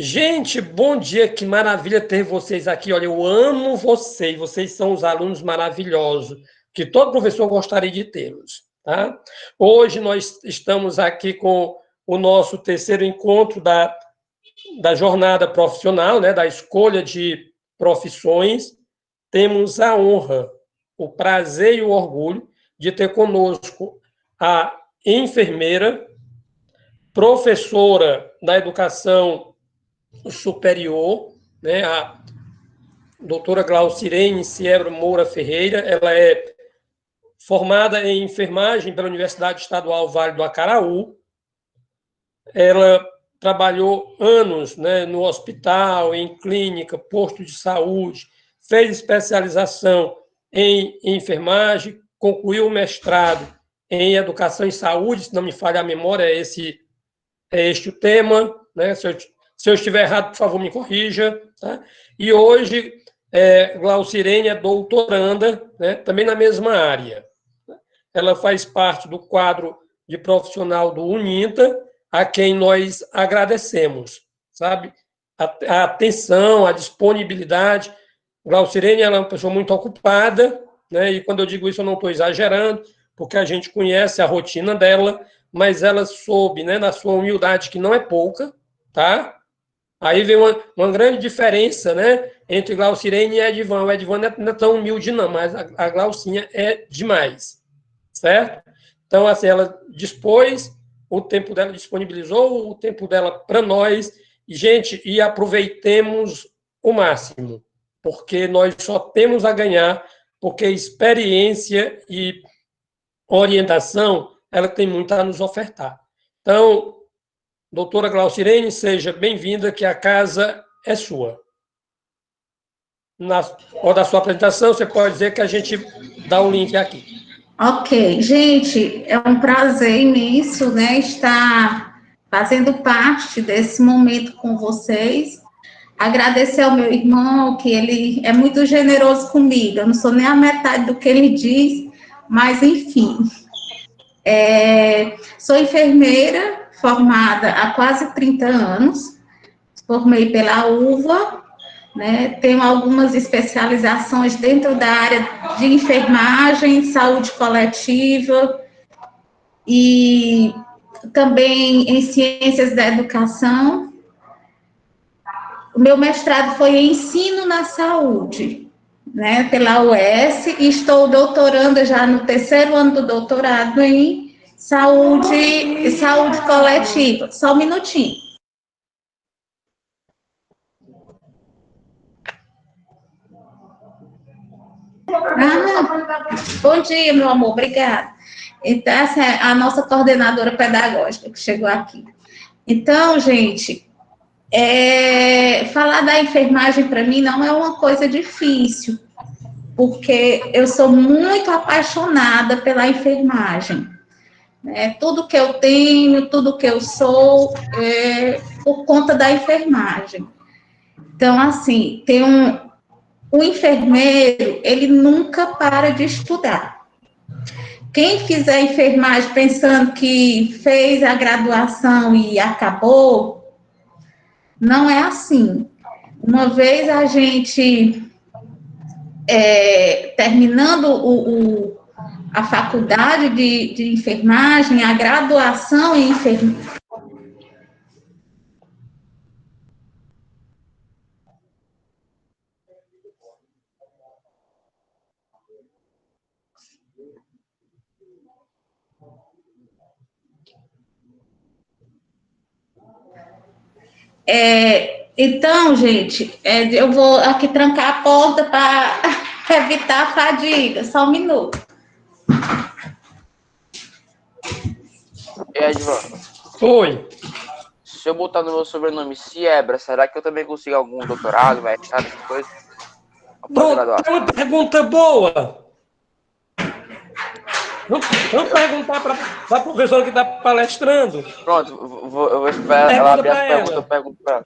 Gente, bom dia, que maravilha ter vocês aqui. Olha, eu amo vocês, vocês são os alunos maravilhosos, que todo professor gostaria de tê-los, tá? Hoje nós estamos aqui com o nosso terceiro encontro da jornada profissional, né, da escolha de profissões. Temos a honra, o prazer e o orgulho de ter conosco a enfermeira, professora da educação superior, né, a doutora Glaucirene Siebra Moura Ferreira. Ela é formada em enfermagem pela Universidade Estadual Vale do Acaraú. Ela trabalhou anos, né, no hospital, em clínica, posto de saúde, fez especialização em enfermagem, concluiu o mestrado em educação e saúde, se não me falha a memória, é este o tema, né? Se eu estiver errado, por favor, me corrija. Tá? E hoje, Glaucirene é doutoranda, né, também na mesma área. Ela faz parte do quadro de profissional do Uninta, a quem nós agradecemos, sabe? A atenção, a disponibilidade. Glaucirene, ela é uma pessoa muito ocupada, né? E quando eu digo isso, eu não estou exagerando, porque a gente conhece a rotina dela, mas ela soube, né, na sua humildade, que não é pouca, tá? Aí vem uma grande diferença, né, entre Glaucirene e Edivan. O Edivan não é tão humilde, não, mas a Glaucinha é demais, certo? Então, assim, ela dispôs, o tempo dela disponibilizou, o tempo dela para nós, e, gente, e aproveitemos o máximo, porque nós só temos a ganhar, porque experiência e orientação, ela tem muito a nos ofertar. Então, doutora Glaucirene, seja bem-vinda, que a casa é sua. Na hora da sua apresentação, você pode dizer que a gente dá o link aqui. Ok, gente, é um prazer imenso, né, estar fazendo parte desse momento com vocês. Agradecer ao meu irmão, que ele é muito generoso comigo. Eu não sou nem a metade do que ele diz, mas enfim. Sou enfermeira, formada há quase 30 anos. Formei pela UVA, né? Tenho algumas especializações dentro da área de enfermagem, saúde coletiva e também em ciências da educação. O meu mestrado foi em ensino na saúde, né, pela UES, e estou doutorando já no terceiro ano do doutorado em saúde coletiva. Só um minutinho. Bom dia, meu amor, obrigada. Então, essa é a nossa coordenadora pedagógica que chegou aqui. Então, gente, falar da enfermagem para mim não é uma coisa difícil, porque eu sou muito apaixonada pela enfermagem. Tudo que eu tenho, tudo que eu sou, por conta da enfermagem. Então, assim, o enfermeiro, ele nunca para de estudar. Quem fizer enfermagem pensando que fez a graduação e acabou, não é assim. Uma vez a gente, terminando a faculdade de enfermagem, a graduação em enfermagem, então, gente, eu vou aqui trancar a porta para evitar a fadiga. Só um minuto. Edvan. Oi. Se eu botar no meu sobrenome Siebra, será que eu também consigo algum doutorado, mestrado, essas coisas? É uma pergunta boa. Vamos perguntar para a professora que está palestrando. Pronto, eu vou esperar ela abrir a pergunta, eu pergunto para ela.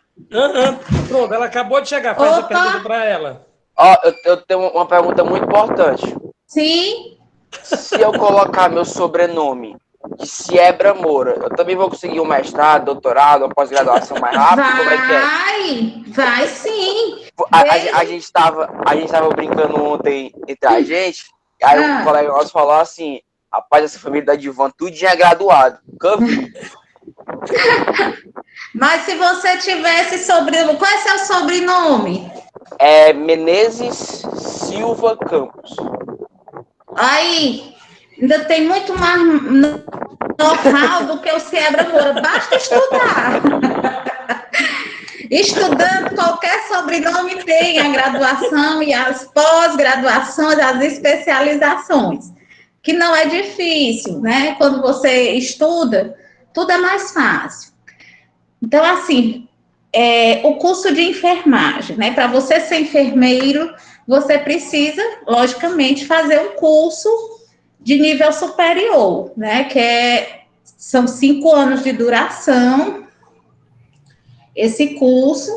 Pronto, ela acabou de chegar, faz a pergunta para ela. Eu tenho uma pergunta muito importante. Sim. Se eu colocar meu sobrenome, de Siebra Moura, eu também vou conseguir um mestrado, doutorado, uma pós-graduação mais rápido? Como é que é? Vai sim. A gente tava brincando ontem entre a gente, aí um colega nosso falou assim, rapaz, essa família da Divan, tudo já é graduado, nunca vi. Mas se você tivesse sobrenome, qual é seu sobrenome? É Menezes Silva Campos. Aí, ainda tem muito mais know-how do que o Siebra Moura, basta estudar. Estudando qualquer sobrenome tem a graduação e as pós-graduações, as especializações, que não é difícil, né? Quando você estuda, tudo é mais fácil. Então, assim, o curso de enfermagem, né? Para você ser enfermeiro, você precisa, logicamente, fazer um curso de nível superior, né? São 5 anos de duração, esse curso.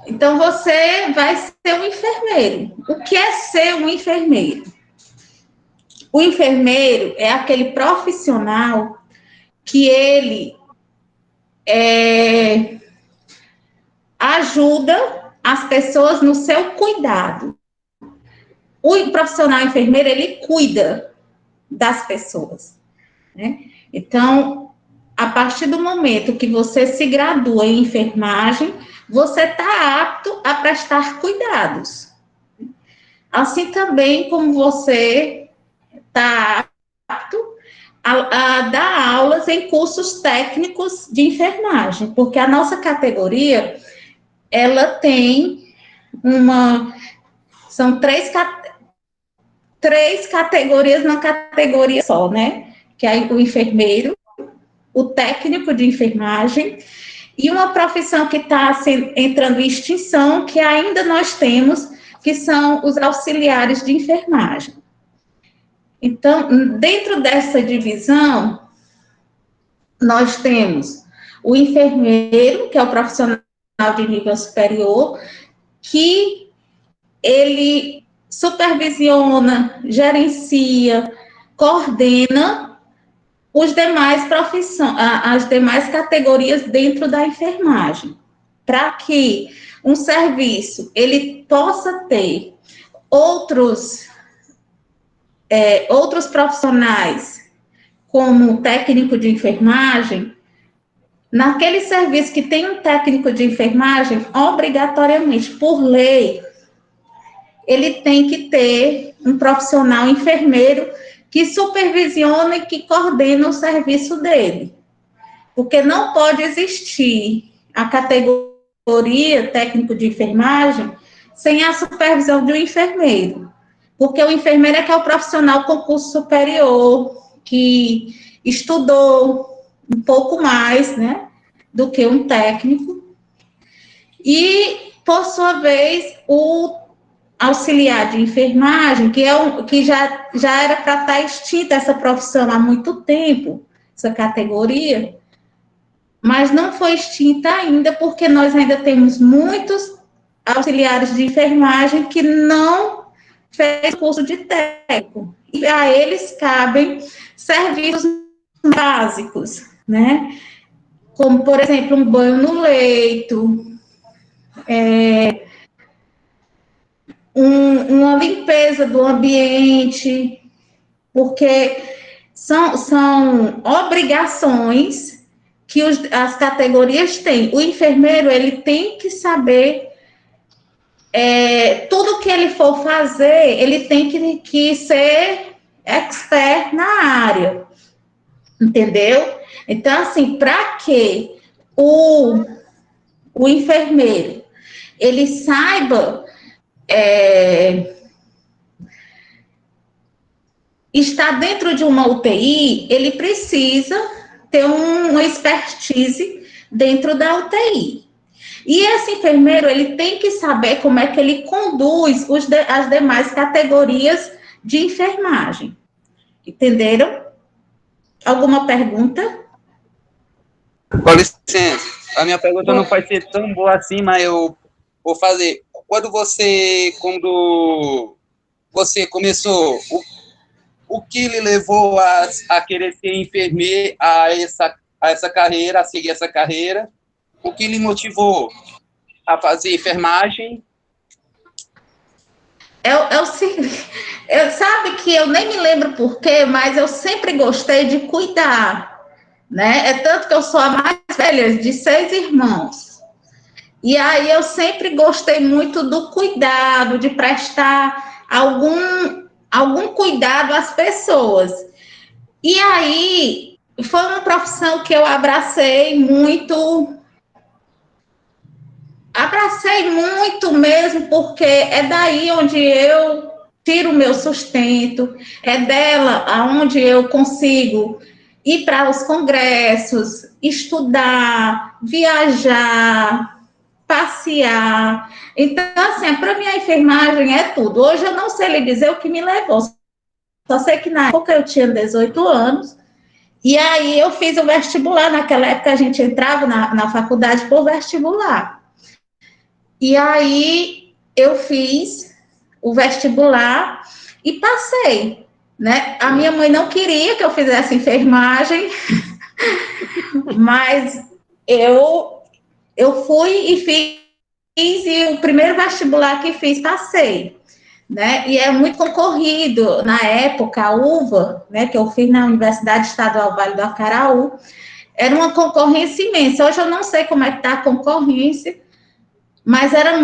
Então, você vai ser um enfermeiro. O que é ser um enfermeiro? O enfermeiro é aquele profissional que ele ajuda as pessoas no seu cuidado. O profissional enfermeiro, ele cuida das pessoas, né? Então, a partir do momento que você se gradua em enfermagem, você está apto a prestar cuidados. Assim também como você está apto a dar aulas em cursos técnicos de enfermagem, porque a nossa categoria, ela tem são três categorias na categoria só, né? Que é o enfermeiro, o técnico de enfermagem e uma profissão que está entrando em extinção, que ainda nós temos, que são os auxiliares de enfermagem. Então, dentro dessa divisão, nós temos o enfermeiro, que é o profissional de nível superior, que ele supervisiona, gerencia, coordena as demais categorias dentro da enfermagem, para que um serviço ele possa ter outros profissionais, como técnico de enfermagem. Naquele serviço que tem um técnico de enfermagem, obrigatoriamente, por lei, ele tem que ter um profissional enfermeiro que supervisiona e que coordena o serviço dele. Porque não pode existir a categoria técnico de enfermagem sem a supervisão de um enfermeiro. Porque o enfermeiro é que é o profissional com curso superior, que estudou um pouco mais, né, do que um técnico. E, por sua vez, o auxiliar de enfermagem, que já era para estar extinta essa profissão há muito tempo, essa categoria, mas não foi extinta ainda, porque nós ainda temos muitos auxiliares de enfermagem que não fez curso de técnico, e a eles cabem serviços básicos, né? Como, por exemplo, um banho no leito, uma limpeza do ambiente, porque são obrigações que as categorias têm. O enfermeiro, ele tem que saber tudo que ele for fazer, ele tem que ser expert na área, entendeu? Então, assim, para que o enfermeiro, ele saiba estar dentro de uma UTI, ele precisa ter uma expertise dentro da UTI. E esse enfermeiro, ele tem que saber como é que ele conduz as demais categorias de enfermagem. Entenderam? Alguma pergunta? Com licença, a minha pergunta não vai ser tão boa assim, mas eu vou fazer. Quando você começou, o que lhe levou a querer ser enfermeira, a essa carreira, a seguir essa carreira? O que lhe motivou a fazer enfermagem? Sabe que eu nem me lembro porquê, mas eu sempre gostei de cuidar, né? É tanto que eu sou a mais velha de 6 irmãos. E aí eu sempre gostei muito do cuidado, de prestar algum cuidado às pessoas. E aí foi uma profissão que eu abracei muito mesmo, porque é daí onde eu tiro o meu sustento, é dela aonde eu consigo ir para os congressos, estudar, viajar, passear. Então, assim, para mim a enfermagem é tudo. Hoje eu não sei lhe dizer o que me levou, só sei que na época eu tinha 18 anos, e aí eu fiz o vestibular. Naquela época a gente entrava na faculdade por vestibular. E aí eu fiz o vestibular e passei, né? A minha mãe não queria que eu fizesse enfermagem, mas eu fui e fiz, e o primeiro vestibular que fiz, passei, né? E é muito concorrido. Na época, a UVA, né, que eu fiz na Universidade Estadual Vale do Acaraú, era uma concorrência imensa. Hoje eu não sei como é que está a concorrência, mas era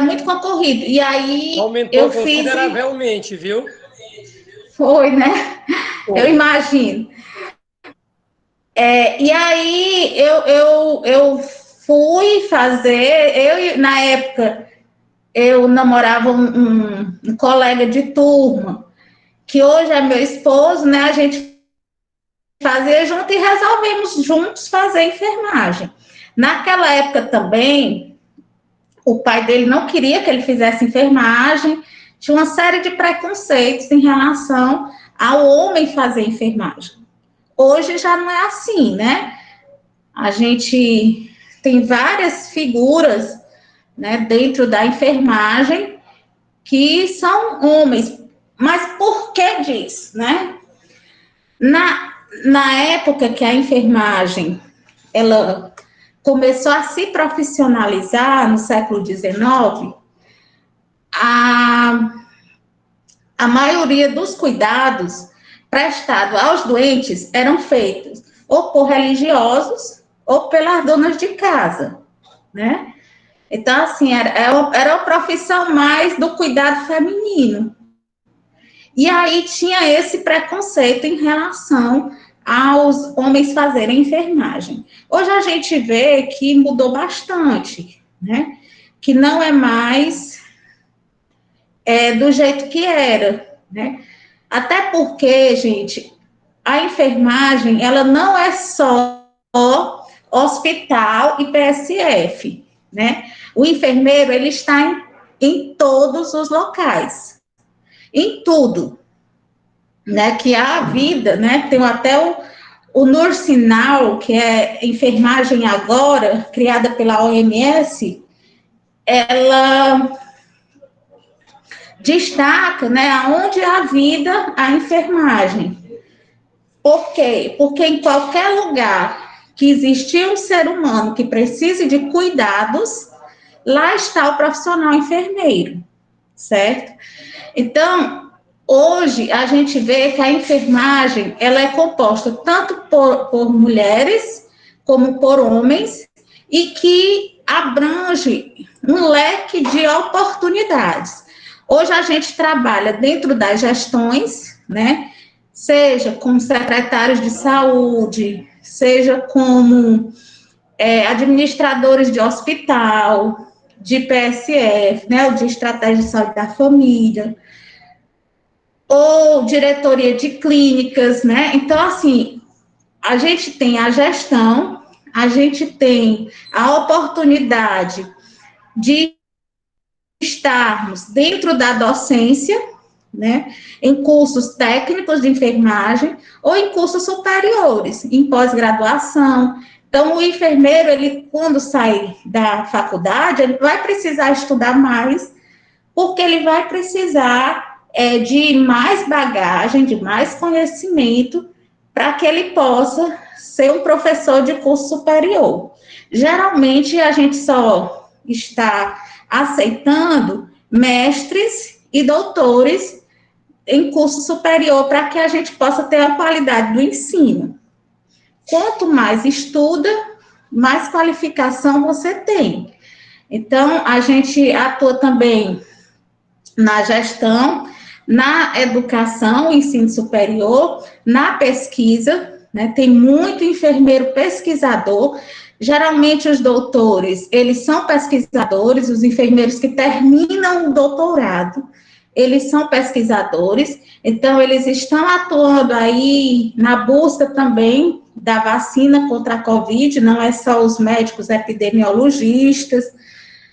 muito concorrido. E aí aumentou eu fiz... consideravelmente, viu? Foi, né? Foi. Eu imagino. E aí eu fui fazer... na época, eu namorava um colega de turma, que hoje é meu esposo, né? A gente fazia junto e resolvemos juntos fazer enfermagem. Naquela época também, o pai dele não queria que ele fizesse enfermagem, tinha uma série de preconceitos em relação ao homem fazer enfermagem. Hoje já não é assim, né? A gente tem várias figuras, né, dentro da enfermagem que são homens. Mas por que disso, né? Na época que a enfermagem ela começou a se profissionalizar, no século XIX, a maioria dos cuidados prestados aos doentes eram feitos ou por religiosos ou pelas donas de casa, né? Então, assim, era a profissão mais do cuidado feminino. E aí tinha esse preconceito em relação aos homens fazerem enfermagem. Hoje a gente vê que mudou bastante, né? Que não é mais do jeito que era, né? Até porque, gente, a enfermagem, ela não é só hospital e PSF, né? O enfermeiro, ele está em todos os locais, em tudo, né? Que a vida, né? Tem até o Nursinal, que é enfermagem agora, criada pela OMS, ela destaca, né, aonde há vida, a enfermagem. Por quê? Porque em qualquer lugar que existir um ser humano que precise de cuidados, lá está o profissional enfermeiro, certo? Então, hoje a gente vê que a enfermagem, ela é composta tanto por mulheres como por homens, e que abrange um leque de oportunidades. Hoje a gente trabalha dentro das gestões, né? Seja como secretários de saúde, seja como administradores de hospital, de PSF, né? O de estratégia de saúde da família, ou diretoria de clínicas, né? Então, assim, a gente tem a gestão, a gente tem a oportunidade de estarmos dentro da docência, né, em cursos técnicos de enfermagem ou em cursos superiores, em pós-graduação. Então, o enfermeiro, ele, quando sai da faculdade, ele vai precisar estudar mais, porque ele vai precisar de mais bagagem, de mais conhecimento, para que ele possa ser um professor de curso superior. Geralmente, a gente só está aceitando mestres e doutores em curso superior para que a gente possa ter a qualidade do ensino. Quanto mais estuda, mais qualificação você tem. Então, a gente atua também na gestão, na educação, ensino superior, na pesquisa, né? Tem muito enfermeiro pesquisador. Geralmente, os doutores, eles são pesquisadores, os enfermeiros que terminam o doutorado, eles são pesquisadores, então, eles estão atuando aí na busca também da vacina contra a Covid, não é só os médicos epidemiologistas,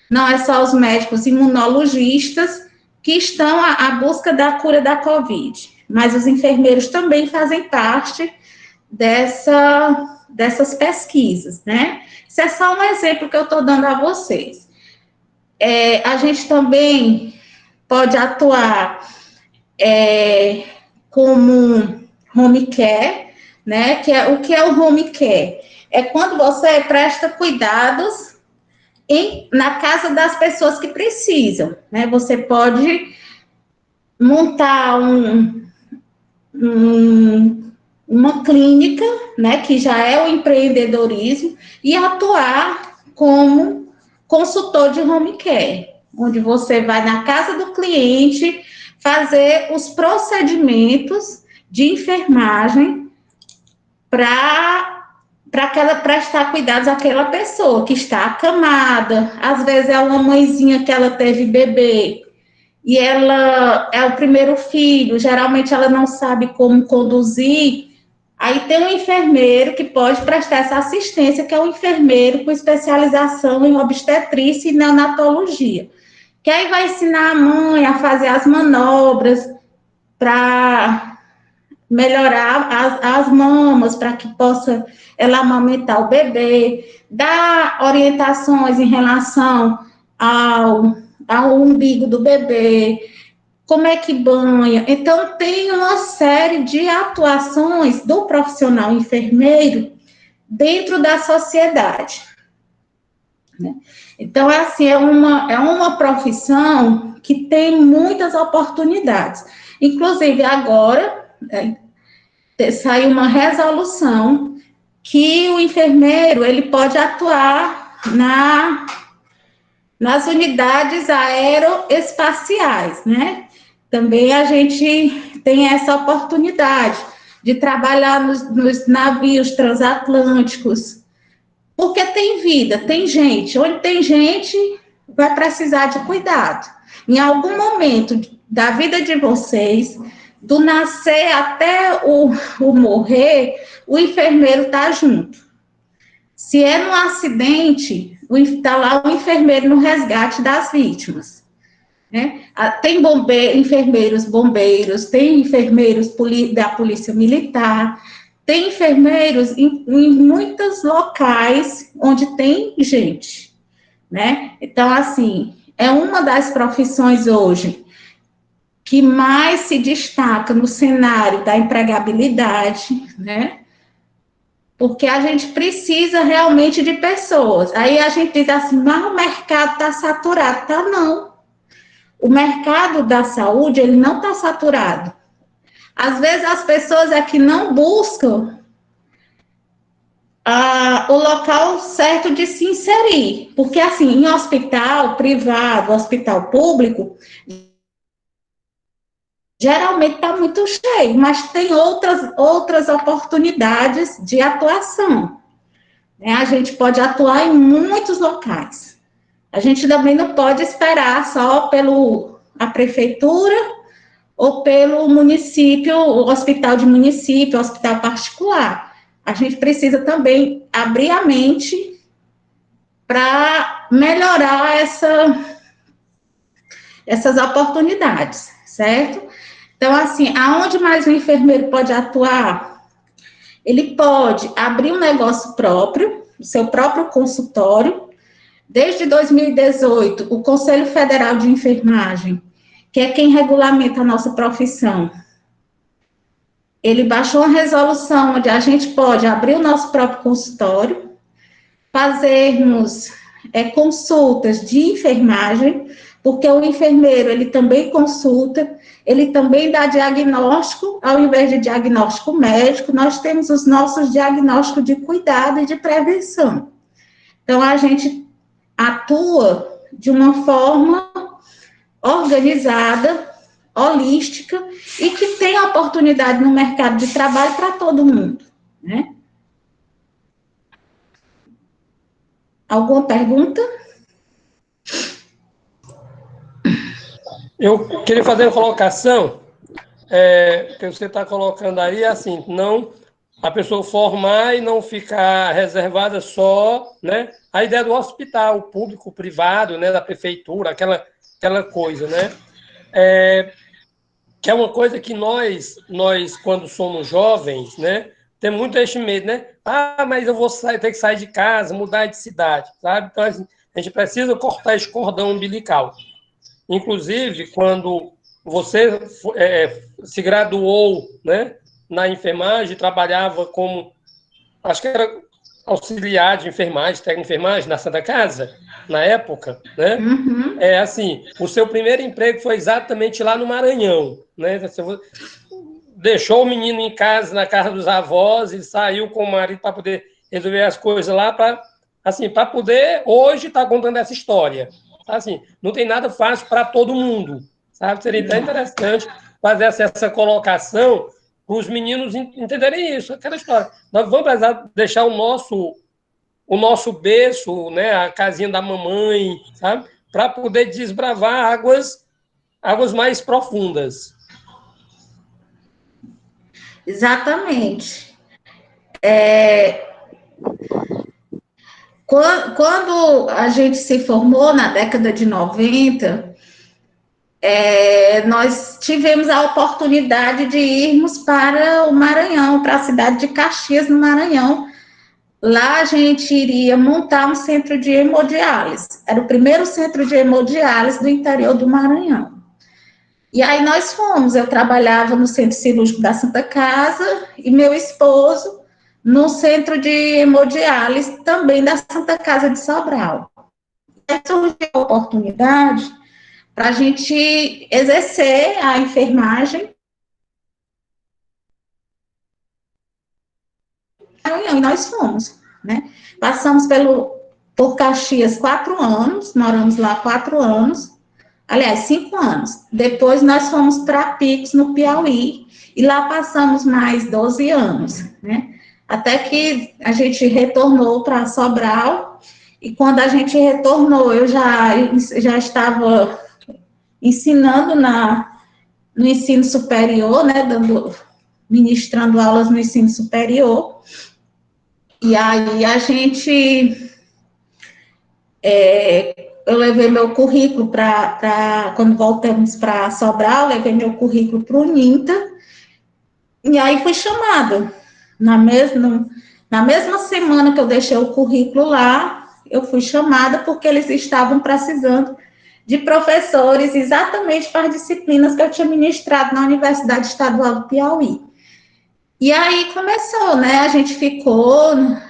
não é só os médicos imunologistas que estão à busca da cura da Covid, mas os enfermeiros também fazem parte dessas pesquisas, né? Isso é só um exemplo que eu estou dando a vocês. A gente também pode atuar como home care, né? O que é o home care? É quando você presta cuidados na casa das pessoas que precisam, né? Você pode montar uma clínica, né? Que já é o empreendedorismo, e atuar como consultor de home care, onde você vai na casa do cliente fazer os procedimentos de enfermagem para prestar cuidados àquela pessoa que está acamada. Às vezes é uma mãezinha que ela teve bebê e ela é o primeiro filho, geralmente ela não sabe como conduzir. Aí tem um enfermeiro que pode prestar essa assistência, que é um enfermeiro com especialização em obstetrícia e neonatologia, que aí vai ensinar a mãe a fazer as manobras para melhorar as mamas, para que possa ela amamentar o bebê, dar orientações em relação ao umbigo do bebê, como é que banha. Então, tem uma série de atuações do profissional enfermeiro dentro da sociedade, né? Então, assim, é uma profissão que tem muitas oportunidades. Inclusive, agora, saiu uma resolução que o enfermeiro, ele pode atuar nas unidades aeroespaciais, né? Também a gente tem essa oportunidade de trabalhar nos navios transatlânticos, porque tem vida, tem gente. Onde tem gente, vai precisar de cuidado. Em algum momento da vida de vocês, do nascer até o morrer, o enfermeiro está junto. Se é num acidente, está lá o enfermeiro no resgate das vítimas, né? Tem enfermeiros bombeiros, tem enfermeiros da polícia militar, tem enfermeiros em muitos locais onde tem gente, né? Então, assim, é uma das profissões hoje que mais se destaca no cenário da empregabilidade, né? Porque a gente precisa realmente de pessoas. Aí a gente diz assim, mas o mercado está saturado. Tá, não. O mercado da saúde, ele não está saturado. Às vezes as pessoas é que não buscam o local certo de se inserir. Porque, assim, em hospital privado, hospital público, geralmente está muito cheio, mas tem outras oportunidades de atuação, né? A gente pode atuar em muitos locais. A gente também não pode esperar só a prefeitura ou pelo município, o hospital de município, hospital particular. A gente precisa também abrir a mente para melhorar essas oportunidades, certo? Então, assim, aonde mais o enfermeiro pode atuar? Ele pode abrir um negócio próprio, o seu próprio consultório. Desde 2018, o Conselho Federal de Enfermagem, que é quem regulamenta a nossa profissão, ele baixou uma resolução onde a gente pode abrir o nosso próprio consultório, fazermos consultas de enfermagem, porque o enfermeiro, ele também consulta, ele também dá diagnóstico, ao invés de diagnóstico médico, nós temos os nossos diagnósticos de cuidado e de prevenção. Então, a gente atua de uma forma organizada, holística, e que tem oportunidade no mercado de trabalho para todo mundo, né? Alguma pergunta? Eu queria fazer uma colocação, que você está colocando aí, assim, não a pessoa formar e não ficar reservada só, né? A ideia do hospital, público, privado, né? Da prefeitura, aquela coisa, né? Que é uma coisa que nós, quando somos jovens, né? Tem muito este medo, né? Ah, mas eu vou ter que sair de casa, mudar de cidade, sabe? Então, assim, a gente precisa cortar esse cordão umbilical. Inclusive, quando você se graduou, né, na enfermagem, trabalhava como, acho que era auxiliar de enfermagem, técnico de enfermagem na Santa Casa, na época, né? Uhum. Assim, o seu primeiro emprego foi exatamente lá no Maranhão, né? Você deixou o menino em casa, na casa dos avós, e saiu com o marido para poder resolver as coisas lá, para poder hoje estar contando essa história. Assim, não tem nada fácil para todo mundo, sabe? Seria até interessante fazer essa colocação para os meninos entenderem isso, aquela história. Nós vamos precisar deixar o nosso berço, né, a casinha da mamãe, sabe? Para poder desbravar águas mais profundas. Exatamente. Quando a gente se formou na década de 90, nós tivemos a oportunidade de irmos para o Maranhão, para a cidade de Caxias, no Maranhão. Lá a gente iria montar um centro de hemodiálise. Era o primeiro centro de hemodiálise do interior do Maranhão. E aí nós fomos, eu trabalhava no Centro Cirúrgico da Santa Casa e meu esposo no Centro de Hemodiálise também da Santa Casa de Sobral. Aí surgiu a oportunidade para a gente exercer a enfermagem. E nós fomos, né? Passamos por Caxias 4 anos, moramos lá 4 anos, aliás, 5 anos. Depois nós fomos para Picos, no Piauí, e lá passamos mais 12 anos, né? Até que a gente retornou para Sobral, e quando a gente retornou, eu já estava ensinando no ensino superior, né? Ministrando aulas no ensino superior. E aí a gente, eu levei meu currículo quando voltamos para Sobral, levei meu currículo para o Uninta, e aí fui chamada. Na mesma semana que eu deixei o currículo lá, eu fui chamada porque eles estavam precisando de professores exatamente para as disciplinas que eu tinha ministrado na Universidade Estadual do Piauí. E aí começou, né? A gente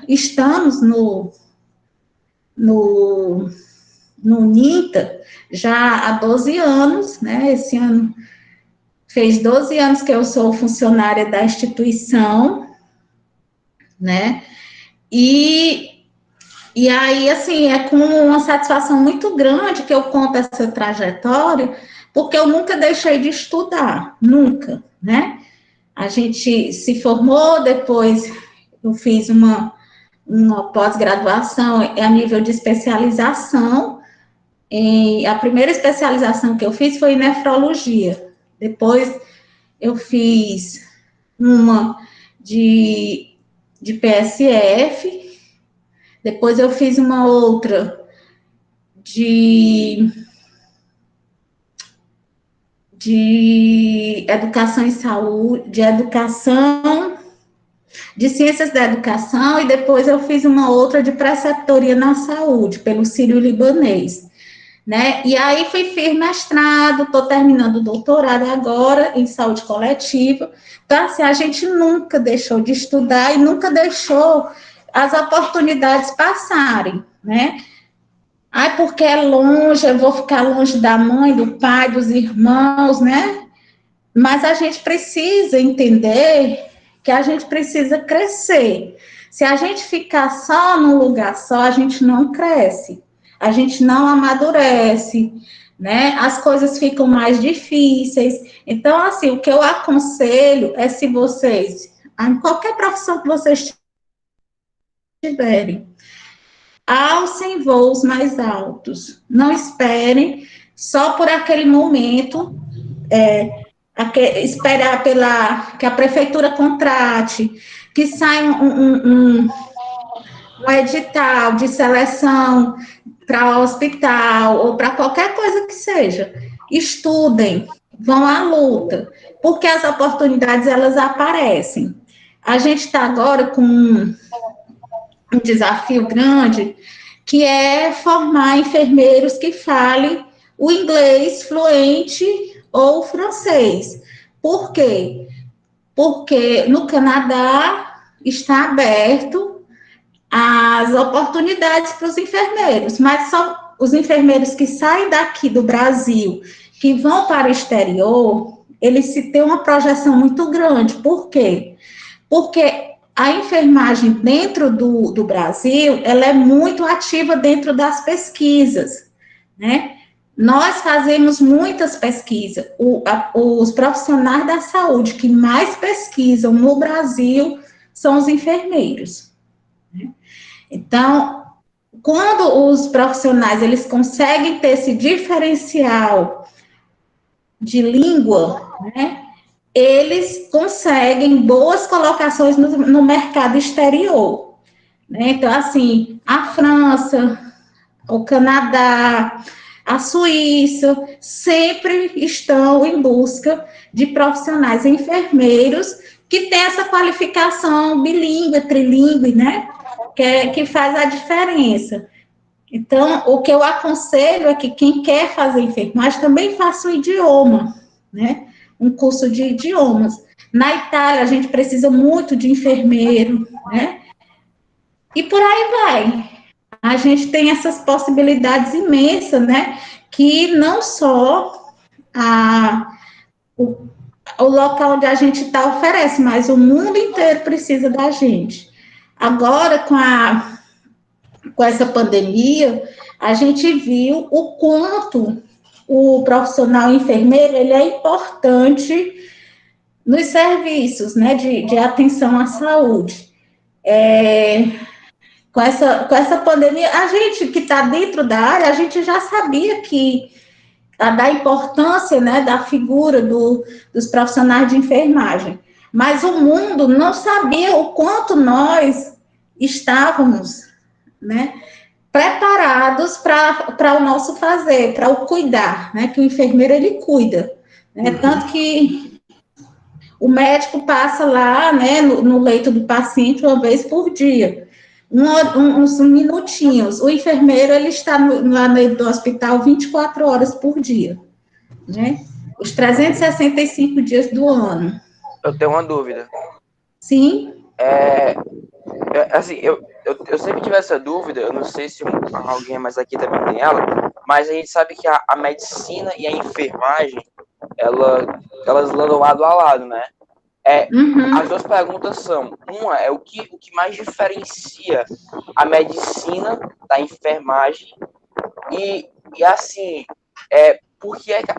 estamos no NINTA já há 12 anos, né? Esse ano fez 12 anos que eu sou funcionária da instituição, né? E aí, assim, é com uma satisfação muito grande que eu conto essa trajetória, porque eu nunca deixei de estudar, nunca, né? A gente se formou, depois eu fiz uma pós-graduação a nível de especialização, e a primeira especialização que eu fiz foi em nefrologia. Depois eu fiz uma de PSF, depois eu fiz uma outra de educação em saúde, de ciências da educação, e depois eu fiz uma outra de preceptoria na saúde, pelo Sírio-Libanês. né? E aí fiz mestrado, estou terminando o doutorado agora em saúde coletiva. Então, assim, a gente nunca deixou de estudar e nunca deixou as oportunidades passarem, né? Ai, porque é longe, eu vou ficar longe da mãe, do pai, dos irmãos, né? Mas a gente precisa entender que a gente precisa crescer. Se a gente ficar só num lugar só, a gente não cresce, a gente não amadurece, né? As coisas ficam mais difíceis. Então, assim, o que eu aconselho é, se vocês, em qualquer profissão que vocês tiverem, alcem voos mais altos. Não esperem só por aquele momento, esperar que a prefeitura contrate, que saia um edital de seleção para hospital ou para qualquer coisa que seja. Estudem, vão à luta, porque as oportunidades, elas aparecem. A gente está agora com um desafio grande, que é formar enfermeiros que falem o inglês fluente ou o francês. Por quê? Porque no Canadá está aberto as oportunidades para os enfermeiros, mas só os enfermeiros que saem daqui do Brasil, que vão para o exterior, eles se têm uma projeção muito grande. Por quê? Porque a enfermagem dentro do Brasil, ela é muito ativa dentro das pesquisas, né? Nós fazemos muitas pesquisas. Os profissionais da saúde que mais pesquisam no Brasil são os enfermeiros, né? Então, quando os profissionais, eles conseguem ter esse diferencial de língua, né, eles conseguem boas colocações no mercado exterior, né? Então, assim, a França, o Canadá, a Suíça, sempre estão em busca de profissionais enfermeiros que têm essa qualificação bilíngue, trilíngue, né? Que faz a diferença. Então, o que eu aconselho é que quem quer fazer enfermagem também faça o idioma, né? Um curso de idiomas. Na Itália, a gente precisa muito de enfermeiro, né? E por aí vai. A gente tem essas possibilidades imensas, né? Que não só o local onde a gente está oferece, mas o mundo inteiro precisa da gente. Agora, com essa pandemia, a gente viu o quanto o profissional enfermeiro, ele é importante nos serviços, né, de atenção à saúde. Com essa pandemia, a gente que está dentro da área, a gente já sabia da importância, né, da figura dos profissionais de enfermagem, mas o mundo não sabia o quanto nós estávamos, né, preparados para o nosso fazer, para o cuidar, né, que o enfermeiro, ele cuida, né, tanto que o médico passa lá, né, no leito do paciente uma vez por dia, uns minutinhos. O enfermeiro, ele está lá no hospital 24 horas por dia, né? Os 365 dias do ano. Eu tenho uma dúvida. Sim. Assim, eu sempre tive essa dúvida, eu não sei se alguém mais aqui também tem ela, mas a gente sabe que a medicina e a enfermagem, elas andam lado a lado, né? As duas perguntas são, uma é o que mais diferencia a medicina da enfermagem e assim, por que é que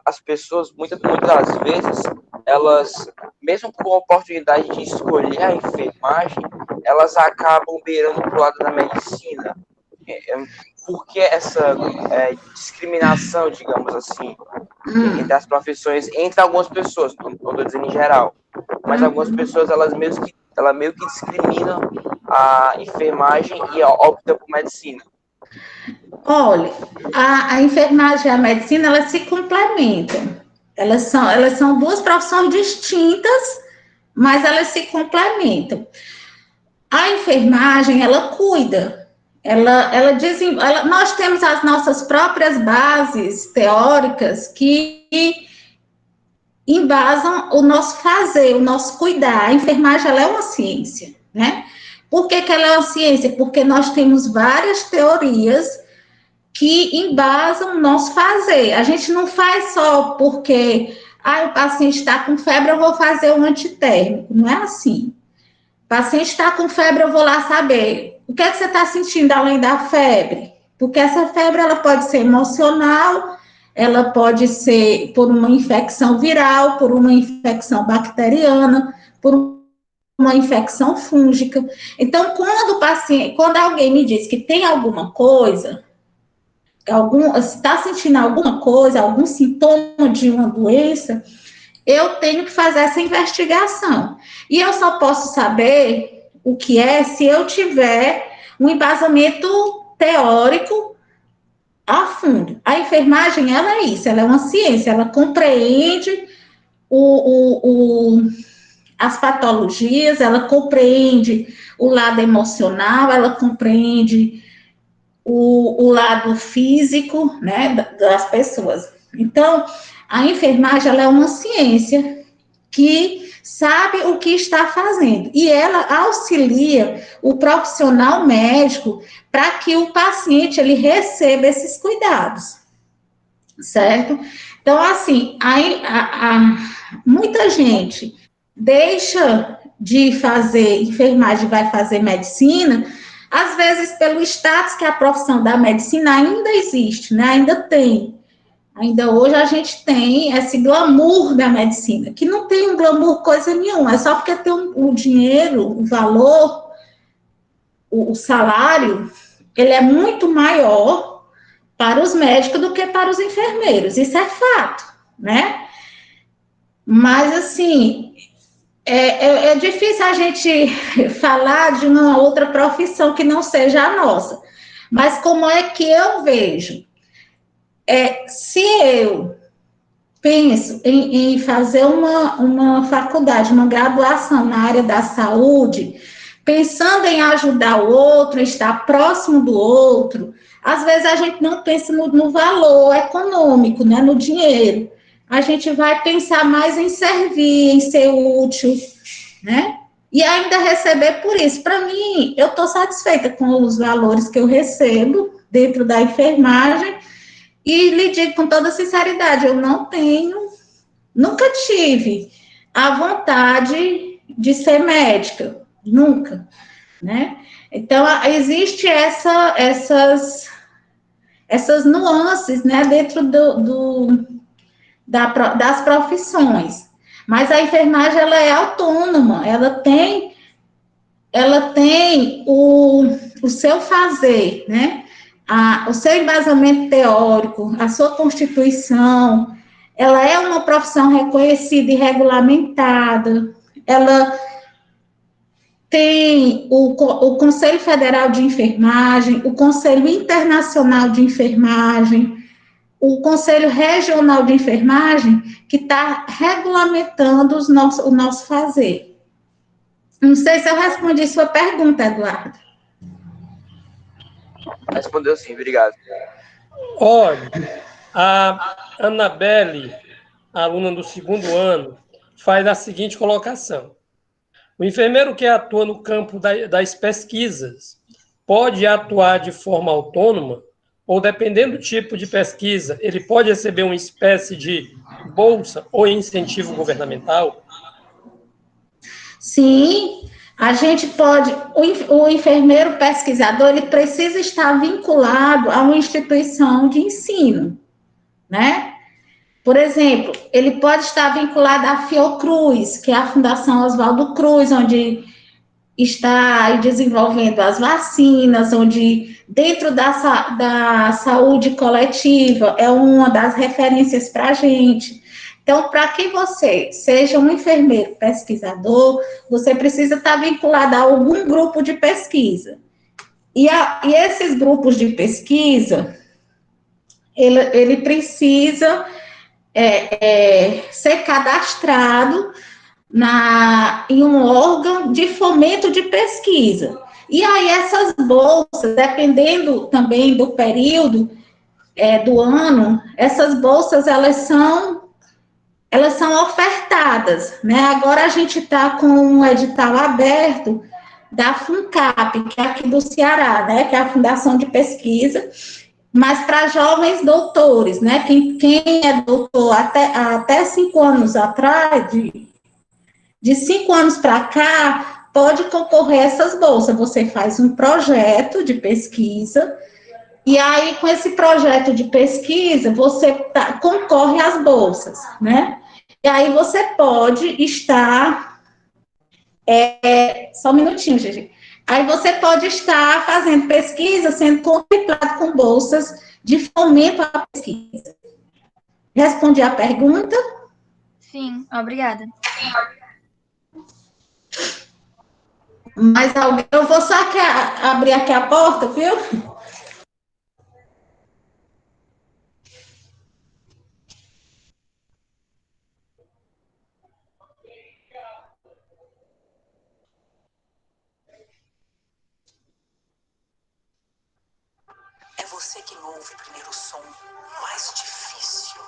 as pessoas, muitas das vezes, elas, mesmo com a oportunidade de escolher a enfermagem, elas acabam beirando para o lado da medicina? Por que essa discriminação, digamos assim, entre as profissões, entre algumas pessoas, não estou dizendo em geral, mas algumas pessoas, elas meio que discriminam a enfermagem e optam por medicina? Olha, a enfermagem e a medicina, elas se complementam. Elas são duas profissões distintas, mas elas se complementam. A enfermagem, ela cuida. Nós temos as nossas próprias bases teóricas que embasam o nosso fazer, o nosso cuidar. A enfermagem, ela é uma ciência, né? Por que ela é uma ciência? Porque nós temos várias teorias que embasam o nosso fazer. A gente não faz só porque o paciente está com febre, eu vou fazer um antitérmico. Não é assim. O paciente está com febre, eu vou lá saber o que é que você está sentindo além da febre. Porque essa febre, ela pode ser emocional, ela pode ser por uma infecção viral, por uma infecção bacteriana, por uma infecção fúngica. Então, quando alguém me diz que tem alguma coisa, está sentindo alguma coisa, algum sintoma de uma doença, eu tenho que fazer essa investigação. E eu só posso saber o que é se eu tiver um embasamento teórico a fundo. A enfermagem, ela é isso, ela é uma ciência, ela compreende as patologias, ela compreende o lado emocional, ela compreende o lado físico, né, das pessoas. Então, a enfermagem, ela é uma ciência que sabe o que está fazendo, e ela auxilia o profissional médico para que o paciente, ele receba esses cuidados, certo? Então, assim, muita gente deixa de fazer enfermagem, vai fazer medicina, às vezes pelo status que a profissão da medicina ainda existe, né? Ainda tem. Ainda hoje a gente tem esse glamour da medicina, que não tem um glamour coisa nenhuma, é só porque tem o dinheiro, o valor, o salário, ele é muito maior para os médicos do que para os enfermeiros, isso é fato, né? Mas, assim, é difícil a gente falar de uma outra profissão que não seja a nossa. Mas como é que eu vejo? Se eu penso em fazer uma faculdade, uma graduação na área da saúde, pensando em ajudar o outro, em estar próximo do outro, às vezes a gente não pensa no valor econômico, né, no dinheiro. A gente vai pensar mais em servir, em ser útil, né? E ainda receber por isso. Para mim, eu estou satisfeita com os valores que eu recebo dentro da enfermagem e lhe digo com toda sinceridade, eu nunca tive a vontade de ser médica, nunca, né? Então, existe essas nuances, né, dentro das profissões. Mas a enfermagem, ela é autônoma, ela tem o seu fazer, né? O seu embasamento teórico, a sua constituição, ela é uma profissão reconhecida e regulamentada, ela tem o Conselho Federal de Enfermagem, o Conselho Internacional de Enfermagem, o Conselho Regional de Enfermagem, que está regulamentando o nosso fazer. Não sei se eu respondi sua pergunta, Eduardo. Respondeu sim, obrigado. Olha, a Anabelle, aluna do 2º ano, faz a seguinte colocação. O enfermeiro que atua no campo das pesquisas pode atuar de forma autônoma ou, dependendo do tipo de pesquisa, ele pode receber uma espécie de bolsa ou incentivo governamental? Sim, a gente pode, o enfermeiro pesquisador, ele precisa estar vinculado a uma instituição de ensino, né? Por exemplo, ele pode estar vinculado à Fiocruz, que é a Fundação Oswaldo Cruz, onde está desenvolvendo as vacinas, onde dentro da saúde coletiva é uma das referências para a gente. Então, para que você seja um enfermeiro pesquisador, você precisa estar vinculado a algum grupo de pesquisa. E esses grupos de pesquisa, ele precisa ser cadastrado em um órgão de fomento de pesquisa. E aí essas bolsas, dependendo também do período do ano, essas bolsas elas são ofertadas, né? Agora a gente está com um edital aberto da FUNCAP, que é aqui do Ceará, né? Que é a Fundação de Pesquisa, mas para jovens doutores, né? Quem é doutor até 5 anos atrás, de 5 anos para cá, pode concorrer a essas bolsas. Você faz um projeto de pesquisa, e aí, com esse projeto de pesquisa, você concorre às bolsas, né? E aí você pode estar. Só um minutinho, gente. Aí você pode estar fazendo pesquisa, sendo contemplado com bolsas de fomento à pesquisa. Respondi a pergunta? Sim, obrigada. Mais alguém? Eu vou só abrir aqui a porta, viu? É você quem ouve primeiro o som mais difícil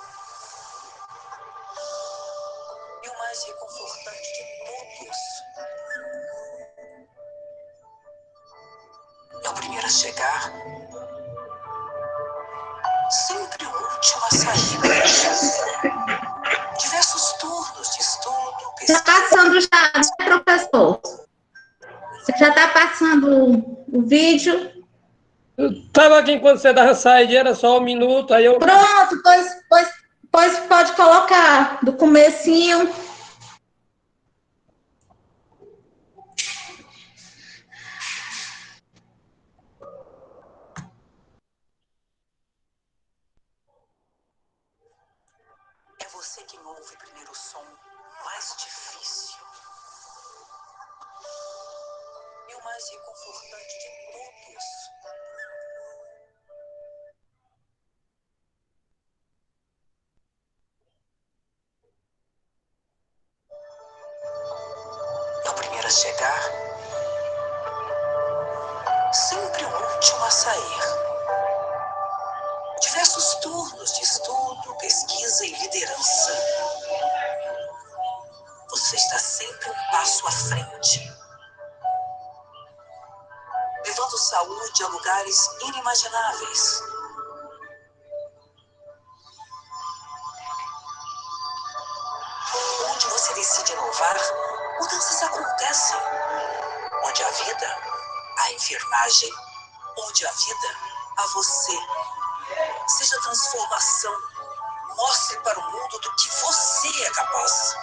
e o mais reconfortante de todos. É o primeiro a chegar, sempre o último a sair. Diversos turnos de estudo, Está passando já, né, professor? Você já está passando o vídeo? Eu estava aqui enquanto você dava saída, era só 1 minuto, aí eu... Pronto, pois pode colocar do comecinho. É você quem ouve primeiro o som mais difícil e o mais reconfortante de todos. É o primeiro a chegar, sempre o último a sair. Diversos turnos de estudo, pesquisa e liderança. Você está sempre um passo à frente, levando saúde a lugares inimagináveis. Onde você decide inovar, mudanças acontecem. Onde a vida, a enfermagem. Onde a vida, a você. Seja transformação. Mostre para o mundo do que você é capaz.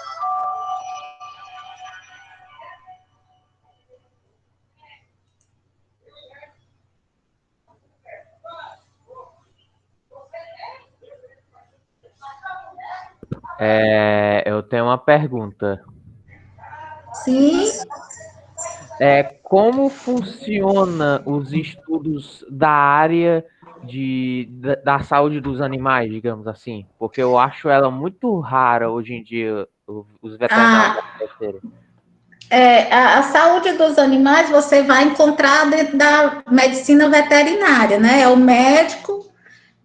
Eu tenho uma pergunta. Sim. Como funciona os estudos da área da saúde dos animais, digamos assim? Porque eu acho ela muito rara hoje em dia, os veterinários terem. A saúde dos animais você vai encontrar dentro da medicina veterinária, né? É o médico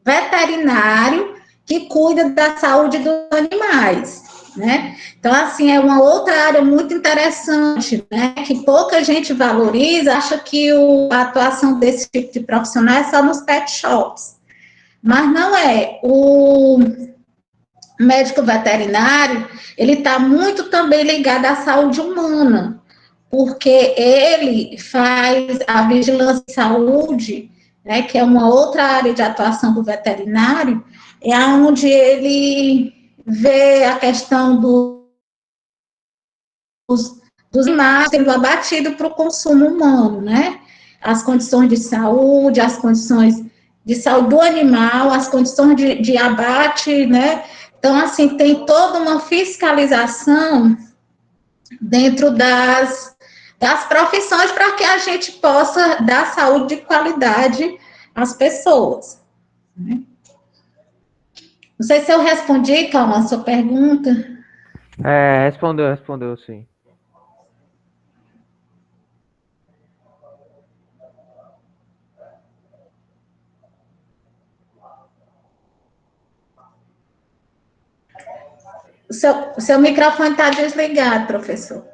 veterinário que cuida da saúde dos animais, né? Então, assim, é uma outra área muito interessante, né? Que pouca gente valoriza, acha que a atuação desse tipo de profissional é só nos pet shops. Mas não é. O médico veterinário, ele está muito também ligado à saúde humana, porque ele faz a vigilância de saúde, né, que é uma outra área de atuação do veterinário, é onde ele vê a questão dos animais sendo abatido para o consumo humano, né? As condições de saúde, as condições de saúde do animal, as condições de abate, né? Então, assim, tem toda uma fiscalização dentro das profissões para que a gente possa dar saúde de qualidade às pessoas. Não sei se eu respondi, Calma, a sua pergunta. Respondeu sim. Seu microfone está desligado, professor.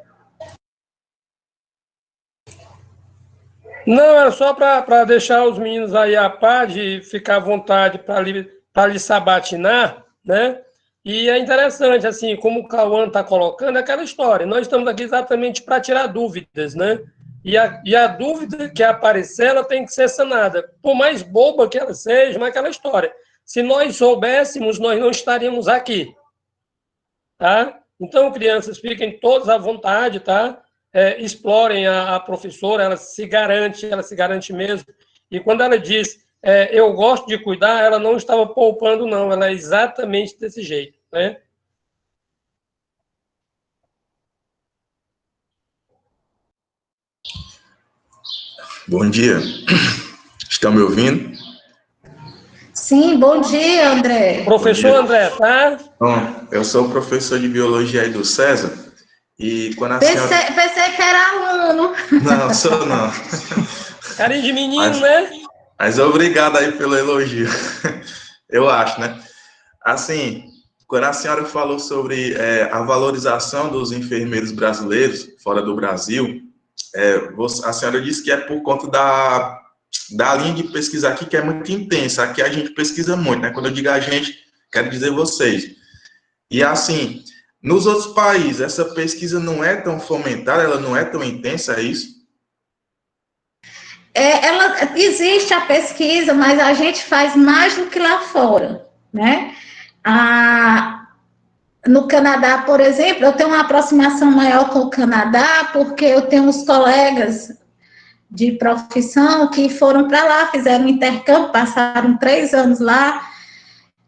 Não, era só para deixar os meninos aí a par de ficar à vontade para lhe sabatinar, né? E é interessante, assim, como o Cauã está colocando, é aquela história. Nós estamos aqui exatamente para tirar dúvidas, né? E a dúvida que aparecer, ela tem que ser sanada. Por mais boba que ela seja, mas aquela história. Se nós soubéssemos, nós não estaríamos aqui. Tá? Então, crianças, fiquem todos à vontade, tá? Explorem a professora, ela se garante mesmo. E quando ela diz, eu gosto de cuidar, ela não estava poupando, não, ela é exatamente desse jeito, né? Bom dia. Estão me ouvindo? Sim, bom dia, André. Professor André, tá? Bom, eu sou professor de biologia aí do César. E quando a senhora... Pensei que era aluno. Não, sou não. Carinho de menino, né? Mas obrigado aí pelo elogio. Eu acho, né? Assim, quando a senhora falou sobre a valorização dos enfermeiros brasileiros fora do Brasil, a senhora disse que é por conta da linha de pesquisa aqui, que é muito intensa. Aqui a gente pesquisa muito, né? Quando eu digo a gente, quero dizer vocês. E assim, nos outros países, essa pesquisa não é tão fomentada, ela não é tão intensa, é isso? Existe a pesquisa, mas a gente faz mais do que lá fora, né? No Canadá, por exemplo, eu tenho uma aproximação maior com o Canadá, porque eu tenho uns colegas de profissão que foram para lá, fizeram um intercâmbio, passaram 3 anos lá,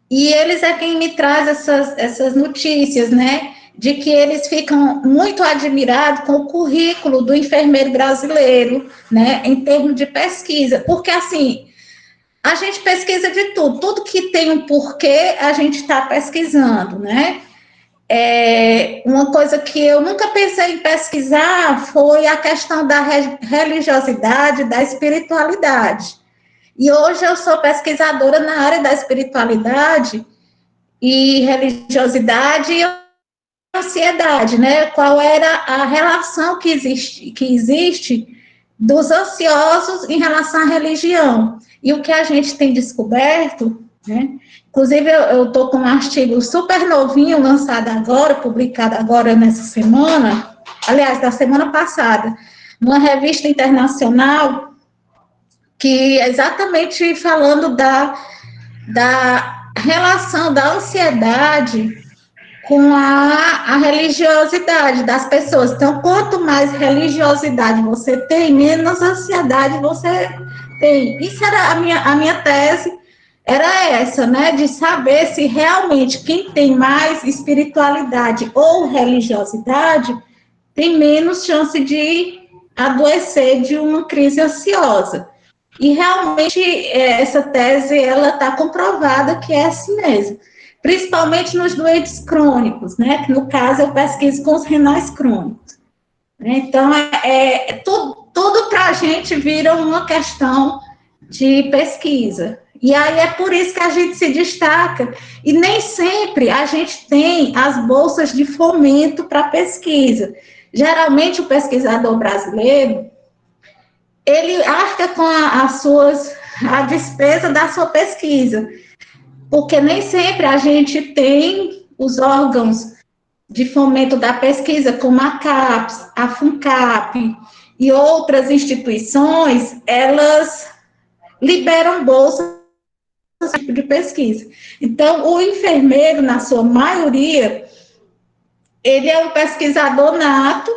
e eles é quem me traz essas notícias, né? De que eles ficam muito admirados com o currículo do enfermeiro brasileiro, né? Em termos de pesquisa, porque assim, a gente pesquisa de tudo que tem um porquê, a gente está pesquisando, né? Uma coisa que eu nunca pensei em pesquisar foi a questão da religiosidade, da espiritualidade. E hoje eu sou pesquisadora na área da espiritualidade e religiosidade e ansiedade, né? Qual era a relação que existe dos ansiosos em relação à religião. E o que a gente tem descoberto, né? Inclusive, eu estou com um artigo super novinho, lançado agora, publicado agora nessa semana, aliás, da semana passada, numa revista internacional, que é exatamente falando da relação da ansiedade com a religiosidade das pessoas. Então, quanto mais religiosidade você tem, menos ansiedade você tem. Isso era a minha tese, era essa, né, de saber se realmente quem tem mais espiritualidade ou religiosidade tem menos chance de adoecer de uma crise ansiosa. E realmente essa tese, ela está comprovada que é assim mesmo, principalmente nos doentes crônicos, né, que no caso eu pesquiso com os renais crônicos. Então, tudo para a gente vira uma questão de pesquisa. E aí é por isso que a gente se destaca, e nem sempre a gente tem as bolsas de fomento para pesquisa. Geralmente o pesquisador brasileiro, ele arca com a despesa da sua pesquisa, porque nem sempre a gente tem os órgãos de fomento da pesquisa, como a CAPES, a FUNCAP e outras instituições, elas liberam bolsas de pesquisa. Então, o enfermeiro, na sua maioria, ele é um pesquisador nato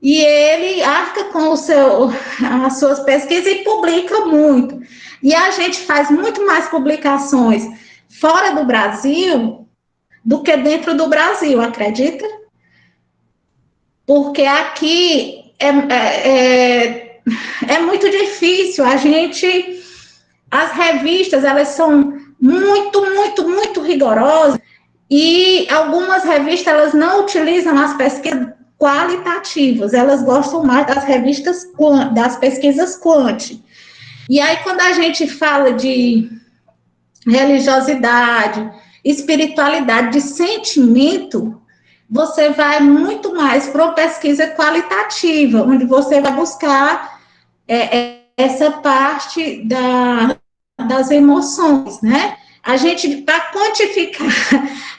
e ele arca com as suas pesquisas e publica muito. E a gente faz muito mais publicações fora do Brasil do que dentro do Brasil, acredita? Porque aqui é muito difícil, as revistas, elas são muito rigorosas, e algumas revistas, elas não utilizam as pesquisas qualitativas, elas gostam mais das pesquisas quant. E aí, quando a gente fala de religiosidade, espiritualidade, de sentimento, você vai muito mais para uma pesquisa qualitativa, onde você vai buscar essa parte das emoções, né? A gente, para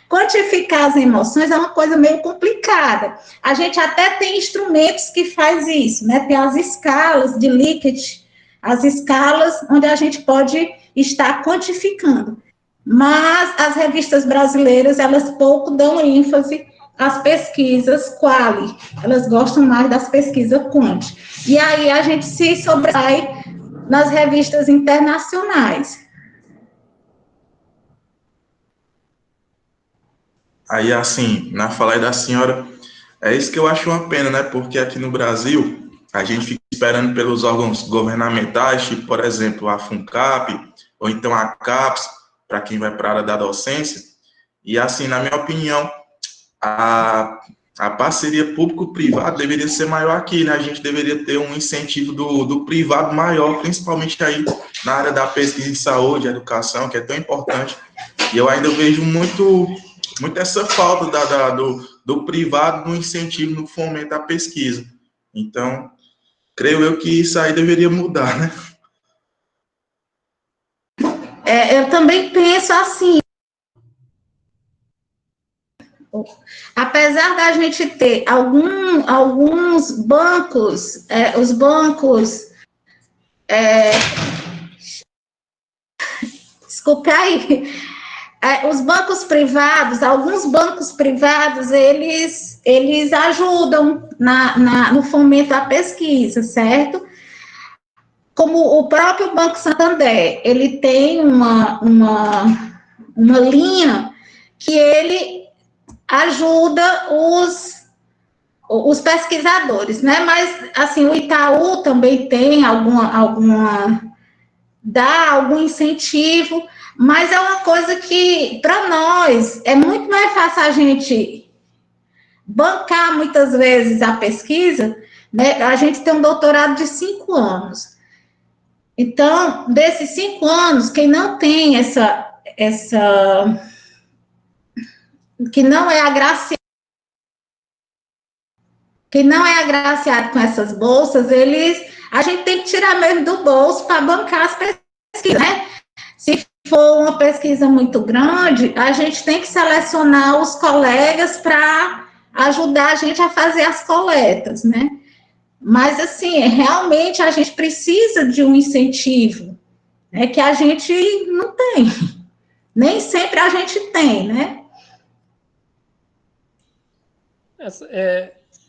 quantificar as emoções é uma coisa meio complicada. A gente até tem instrumentos que faz isso, né? Tem as escalas de Likert, as escalas onde a gente pode estar quantificando. Mas as revistas brasileiras, elas pouco dão ênfase às pesquisas quali, elas gostam mais das pesquisas quant. E aí a gente se sobressai nas revistas internacionais. Aí, assim, na fala aí da senhora, é isso que eu acho uma pena, né? Porque aqui no Brasil, a gente fica esperando pelos órgãos governamentais, tipo, por exemplo, a FUNCAP, ou então a CAPES, para quem vai para a área da docência. E, assim, na minha opinião, a parceria público-privada deveria ser maior aqui, né? A gente deveria ter um incentivo do privado maior, principalmente aí na área da pesquisa em saúde, educação, que é tão importante. E eu ainda vejo muito essa falta do privado no incentivo, no fomento à pesquisa. Então, creio eu que isso aí deveria mudar, né? Eu também penso assim. Apesar da gente ter alguns bancos, os bancos... desculpe aí... os bancos privados, alguns bancos privados, eles ajudam no fomento à pesquisa, certo? Como o próprio Banco Santander, ele tem uma linha que ele ajuda os pesquisadores, né? Mas, assim, o Itaú também tem dá algum incentivo, mas é uma coisa que, para nós, é muito mais fácil a gente bancar, muitas vezes, a pesquisa, né? A gente tem um doutorado de 5 anos. Então, desses 5 anos, quem não tem que não é agraciado com essas bolsas, a gente tem que tirar mesmo do bolso para bancar as pesquisas, né? Se for uma pesquisa muito grande, a gente tem que selecionar os colegas para ajudar a gente a fazer as coletas, né? Mas, assim, realmente a gente precisa de um incentivo, né, que a gente não tem. Nem sempre a gente tem, né?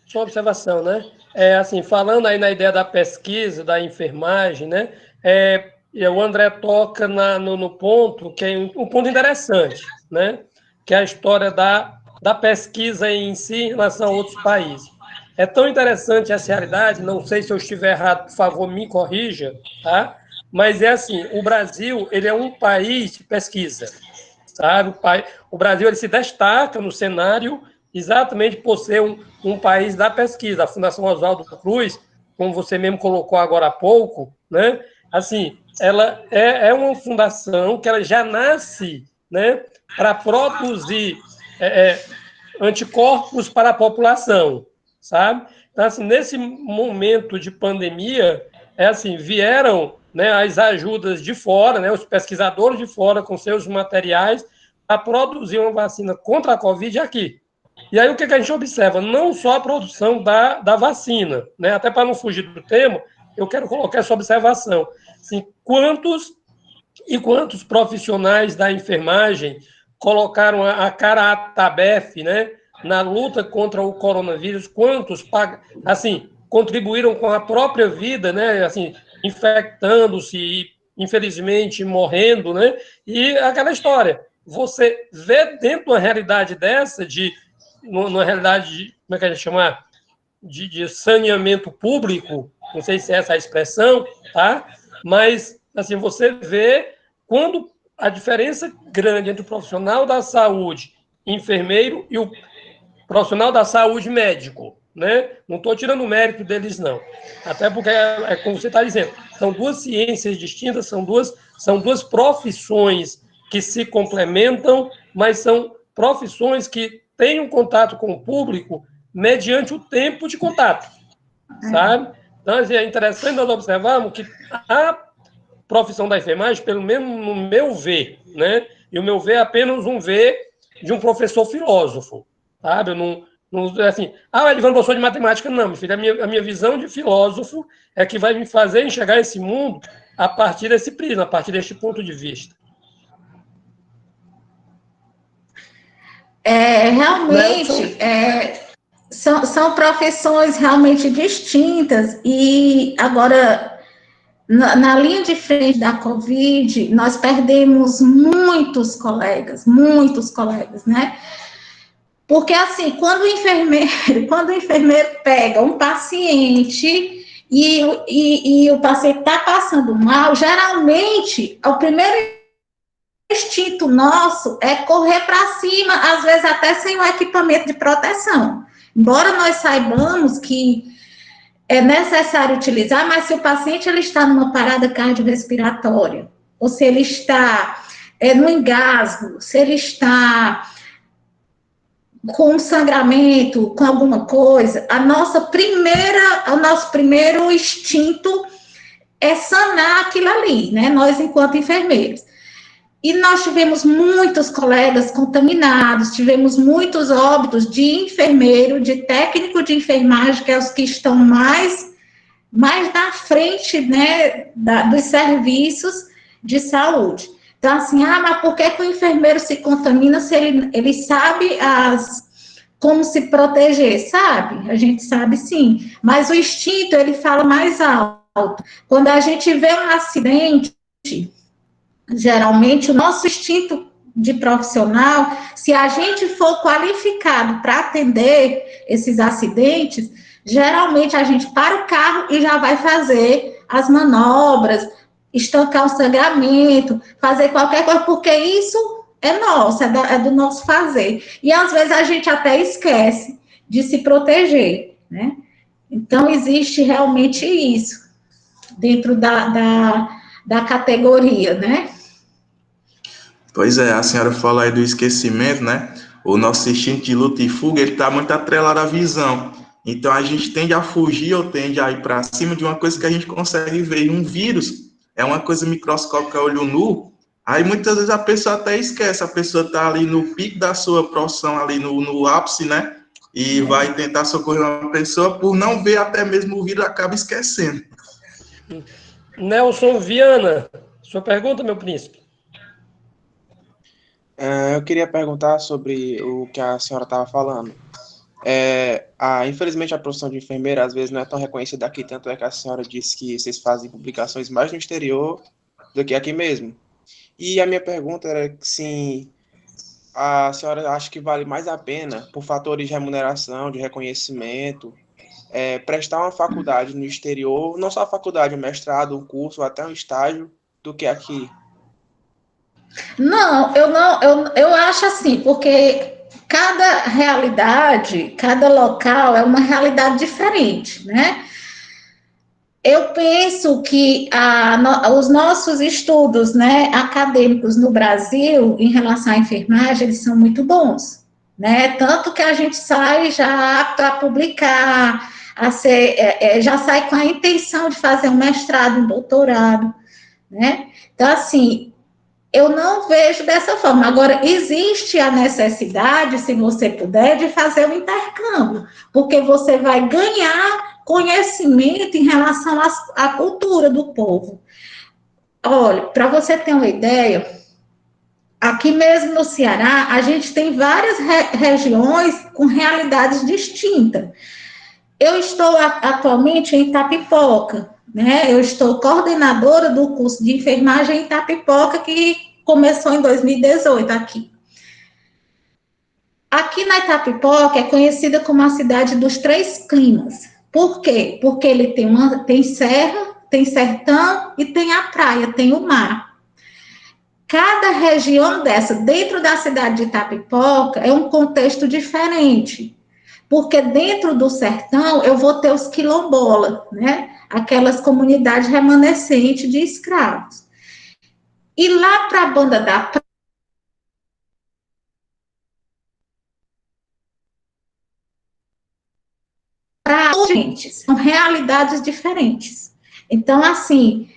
Sua observação, né? Assim, falando aí na ideia da pesquisa, da enfermagem, né? O André toca no ponto, que é um ponto interessante, né? Que é a história da pesquisa em si em relação a outros países. É tão interessante essa realidade, não sei se eu estiver errado, por favor, me corrija, tá? Mas é assim, o Brasil, ele é um país de pesquisa, sabe? O Brasil, ele se destaca no cenário exatamente por ser um país da pesquisa. A Fundação Oswaldo Cruz, como você mesmo colocou agora há pouco, né? Assim, ela é uma fundação que ela já nasce, né, para produzir anticorpos para a população, sabe? Então, assim, nesse momento de pandemia, vieram, né, as ajudas de fora, né, os pesquisadores de fora com seus materiais para produzir uma vacina contra a Covid aqui. E aí o que a gente observa? Não só a produção da vacina, né, até para não fugir do tema, eu quero colocar essa observação. Assim, quantos profissionais da enfermagem colocaram a cara a tabefe, né, na luta contra o coronavírus, quantos contribuíram com a própria vida, né, assim, infectando-se e, infelizmente, morrendo, né, e aquela história, você vê dentro de uma realidade dessa, numa realidade, como é que a gente chama? De saneamento público, não sei se é essa a expressão, tá? Mas, assim, você vê quando a diferença grande entre o profissional da saúde, enfermeiro, e o profissional da saúde, médico, né? Não estou tirando o mérito deles, não. Até porque, como você está dizendo, são duas ciências distintas, são duas profissões que se complementam mas são profissões que têm um contato com o público mediante o tempo de contato, sabe? Então, assim, é interessante nós observarmos que a profissão da enfermagem, pelo menos no meu ver, né? E o meu ver é apenas um ver de um professor filósofo, sabe? Eu não é assim, ele vai professor de matemática. Não, meu filho, a minha visão de filósofo é que vai me fazer enxergar esse mundo a partir desse prisma, a partir deste ponto de vista. Realmente, são profissões realmente distintas, e agora, na linha de frente da Covid, nós perdemos muitos colegas, né? Porque, assim, quando o enfermeiro pega um paciente e o paciente está passando mal, geralmente, o primeiro instinto nosso é correr para cima, às vezes até sem o equipamento de proteção. Embora nós saibamos que é necessário utilizar, mas se o paciente ele está numa parada cardiorrespiratória, ou se ele está no engasgo, se ele está com sangramento, com alguma coisa, o nosso primeiro instinto é sanar aquilo ali, né? Nós, enquanto enfermeiros. E nós tivemos muitos colegas contaminados, tivemos muitos óbitos de enfermeiro, de técnico de enfermagem, que é os que estão mais na frente, né, dos serviços de saúde. Então, assim, mas por que o enfermeiro se contamina se ele sabe como se proteger? Sabe? A gente sabe sim, mas o instinto, ele fala mais alto. Quando a gente vê um acidente, geralmente, o nosso instinto de profissional, se a gente for qualificado para atender esses acidentes, geralmente a gente para o carro e já vai fazer as manobras, estancar o sangramento, fazer qualquer coisa, porque isso é nosso, é do nosso fazer. E às vezes a gente até esquece de se proteger, né? Então, existe realmente isso dentro da categoria, né? Pois é, a senhora fala aí do esquecimento, né? O nosso instinto de luta e fuga, ele está muito atrelado à visão. Então, a gente tende a fugir ou tende a ir para cima de uma coisa que a gente consegue ver. E um vírus é uma coisa microscópica a olho nu. Aí, muitas vezes, a pessoa até esquece. A pessoa está ali no pico da sua profissão, ali no ápice, né? E vai tentar socorrer uma pessoa, por não ver até mesmo o vírus, acaba esquecendo. Nelson Viana, sua pergunta, meu príncipe? Eu queria perguntar sobre o que a senhora estava falando. Infelizmente, a profissão de enfermeira, às vezes, não é tão reconhecida aqui, tanto é que a senhora disse que vocês fazem publicações mais no exterior do que aqui mesmo. E a minha pergunta era se a senhora acha que vale mais a pena, por fatores de remuneração, de reconhecimento, prestar uma faculdade no exterior, não só a faculdade, um mestrado, um curso, até um estágio, do que aqui. Não, eu acho assim, porque cada realidade, cada local é uma realidade diferente, né? Eu penso que os nossos estudos, né, acadêmicos no Brasil, em relação à enfermagem, eles são muito bons, né? Tanto que a gente sai já apto a publicar, já sai com a intenção de fazer um mestrado, um doutorado, né? Então, assim, eu não vejo dessa forma. Agora, existe a necessidade, se você puder, de fazer um intercâmbio, porque você vai ganhar conhecimento em relação à cultura do povo. Olha, para você ter uma ideia, aqui mesmo no Ceará, a gente tem várias regiões com realidades distintas. Eu estou atualmente em Itapipoca, né? Eu estou coordenadora do curso de enfermagem em Itapipoca, que começou em 2018 aqui. Aqui na Itapipoca é conhecida como a cidade dos 3 climas. Por quê? Porque ele tem serra, tem sertão e tem a praia, tem o mar. Cada região dessa, dentro da cidade de Itapipoca, é um contexto diferente. Porque dentro do sertão eu vou ter os quilombolas, né? Aquelas comunidades remanescentes de escravos. E lá para a banda da para gente, são realidades diferentes. Então, assim,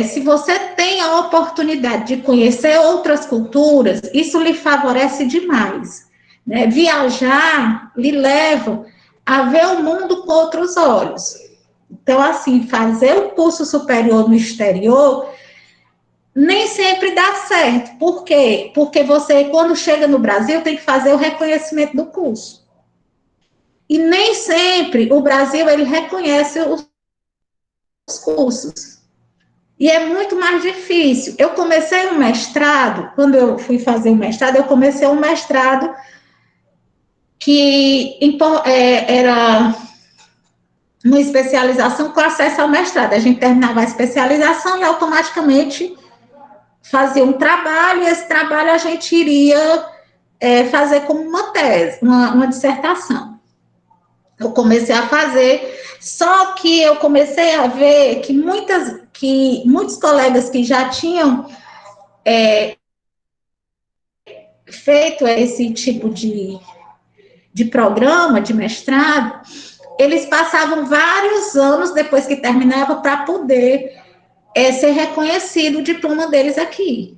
se você tem a oportunidade de conhecer outras culturas, isso lhe favorece demais, né? Viajar lhe leva a ver o mundo com outros olhos. Então, assim, fazer o curso superior no exterior nem sempre dá certo. Por quê? Porque você, quando chega no Brasil, tem que fazer o reconhecimento do curso. E nem sempre o Brasil, ele reconhece os cursos. E é muito mais difícil. Eu comecei um mestrado, quando eu fui fazer o mestrado, eu comecei um mestrado que era uma especialização com acesso ao mestrado. A gente terminava a especialização e automaticamente fazia um trabalho, e esse trabalho a gente iria fazer como uma tese, uma dissertação. Eu comecei a fazer, só que eu comecei a ver que muitos colegas que já tinham feito esse tipo de programa, de mestrado, eles passavam vários anos depois que terminava para poder ser reconhecido o diploma deles aqui.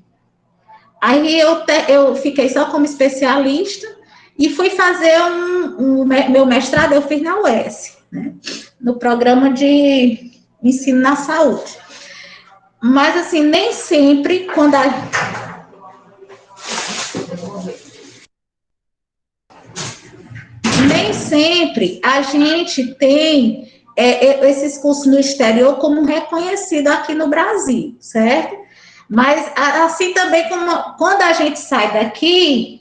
Aí eu fiquei só como especialista e fui fazer meu mestrado, eu fiz na UES, né, no programa de ensino na saúde. Mas, assim, nem sempre, nem sempre a gente tem esses cursos no exterior como reconhecido aqui no Brasil, certo? Mas, assim também, como quando a gente sai daqui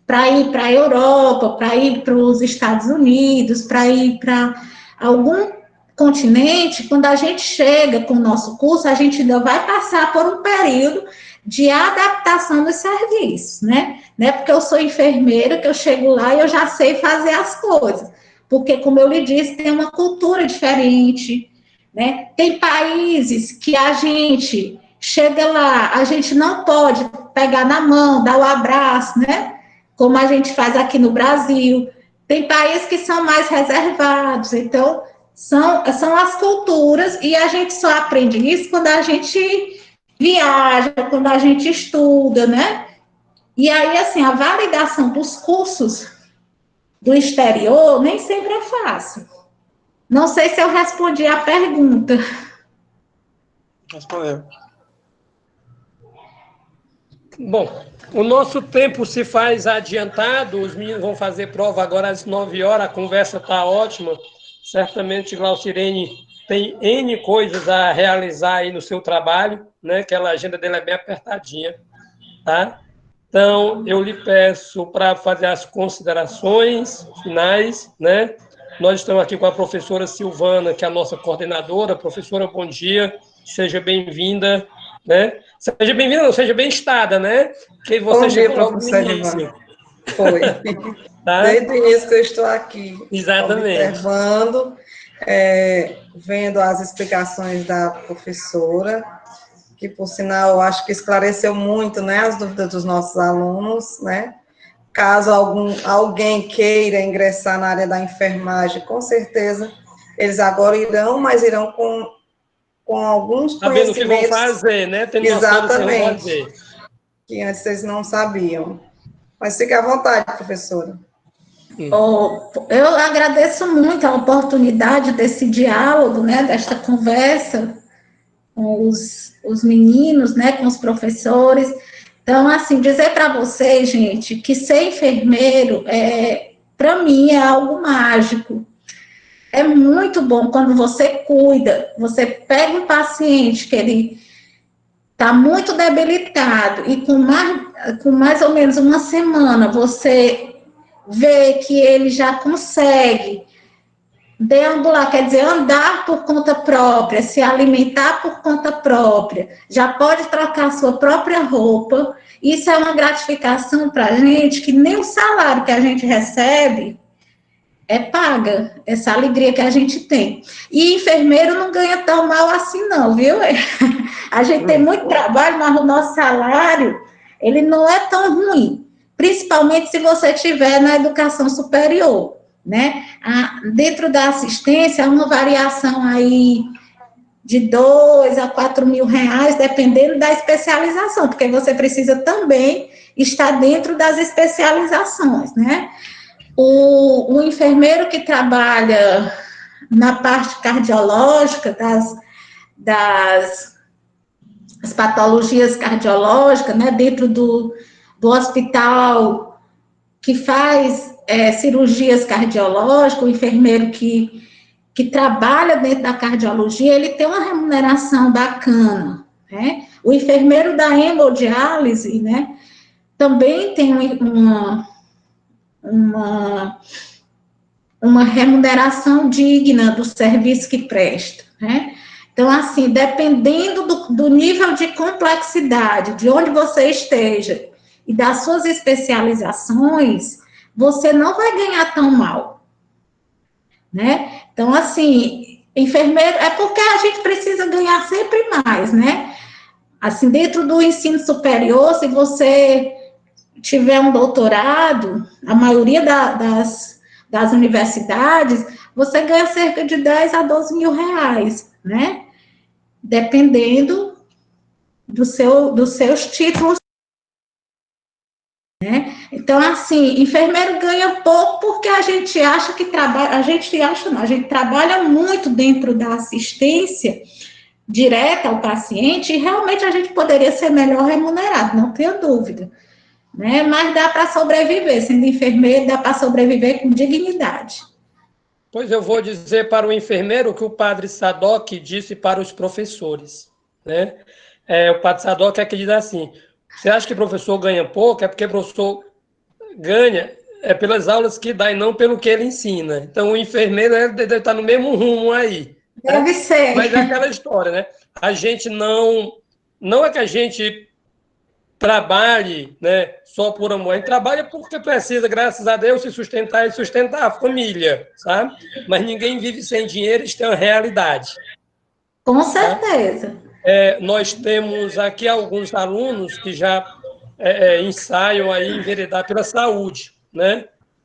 para ir para a Europa, para ir para os Estados Unidos, para ir para algum continente, quando a gente chega com o nosso curso, a gente ainda vai passar por um período de adaptação dos serviços, né? Não é porque eu sou enfermeira que eu chego lá e eu já sei fazer as coisas, porque, como eu lhe disse, tem uma cultura diferente, né? Tem países que a gente chega lá, a gente não pode pegar na mão, dar o abraço, né? Como a gente faz aqui no Brasil. Tem países que são mais reservados, então são as culturas, e a gente só aprende isso quando a gente viaja, quando a gente estuda, né? E aí, assim, a validação dos cursos do exterior nem sempre é fácil. Não sei se eu respondi a pergunta. Respondeu. Bom, o nosso tempo se faz adiantado, os meninos vão fazer prova agora às 9 horas, a conversa está ótima. Certamente, Glaucirene tem N coisas a realizar aí no seu trabalho, né? Que a agenda dele é bem apertadinha, tá? Então, eu lhe peço para fazer as considerações finais, né? Nós estamos aqui com a professora Silvana, que é a nossa coordenadora. Professora, bom dia, seja bem-vinda, né? Seja bem-vinda, não, seja bem-estada, né? Que você bom dia, chegou logo no início. Foi. Tá? Desde o início que eu estou aqui. Exatamente. Observando, vendo as explicações da professora, que, por sinal, eu acho que esclareceu muito, né, as dúvidas dos nossos alunos, né? Caso alguém queira ingressar na área da enfermagem, com certeza, eles agora irão, mas irão com alguns sabendo conhecimentos. O que vão fazer, né? Tendo exatamente. Que antes eles não sabiam. Mas fique à vontade, professora. Eu agradeço muito a oportunidade desse diálogo, né, desta conversa com os meninos, né, com os professores. Então, assim, dizer para vocês, gente, que ser enfermeiro, para mim, é algo mágico. É muito bom quando você cuida, você pega um paciente que ele está muito debilitado e com mais ou menos uma semana você vê que ele já consegue deambular, quer dizer, andar por conta própria, se alimentar por conta própria, já pode trocar sua própria roupa. Isso é uma gratificação para a gente que nem o salário que a gente recebe paga essa alegria que a gente tem. E enfermeiro não ganha tão mal assim não, viu? A gente tem muito trabalho, mas o nosso salário, ele não é tão ruim, principalmente se você estiver na educação superior, né? Dentro da assistência, há uma variação aí de 2 a 4 mil reais, dependendo da especialização, porque você precisa também estar dentro das especializações, né? O enfermeiro que trabalha na parte cardiológica, das patologias cardiológicas, né, dentro do hospital que faz cirurgias cardiológicas, o enfermeiro que trabalha dentro da cardiologia, ele tem uma remuneração bacana, né? O enfermeiro da hemodiálise, né, também tem uma remuneração digna do serviço que presta, né? Então, assim, dependendo do nível de complexidade, de onde você esteja e das suas especializações, você não vai ganhar tão mal, né? Então, assim, enfermeiro, é porque a gente precisa ganhar sempre mais, né? Assim, dentro do ensino superior, se você tiver um doutorado, a maioria das universidades, você ganha cerca de 10 a 12 mil reais, né? Dependendo dos seus títulos, né? Então, assim, enfermeiro ganha pouco porque a gente acha que trabalha, a gente trabalha muito dentro da assistência direta ao paciente e realmente a gente poderia ser melhor remunerado, não tenho dúvida, né? Mas dá para sobreviver, sendo enfermeiro, dá para sobreviver com dignidade. Pois eu vou dizer para o enfermeiro o que o padre Sadoc disse para os professores, né? O padre Sadoc é que diz assim: você acha que o professor ganha pouco? É porque o professor ganha pelas aulas que dá e não pelo que ele ensina. Então, o enfermeiro deve estar no mesmo rumo aí. Deve ser. Mas é aquela história, né? A gente não é que a gente trabalhe, né, só por amor. A gente trabalha porque precisa, graças a Deus, se sustentar e sustentar a família, sabe? Mas ninguém vive sem dinheiro, isso é uma realidade. Com certeza. Nós temos aqui alguns alunos que já ensaiam aí enveredar pela saúde, né?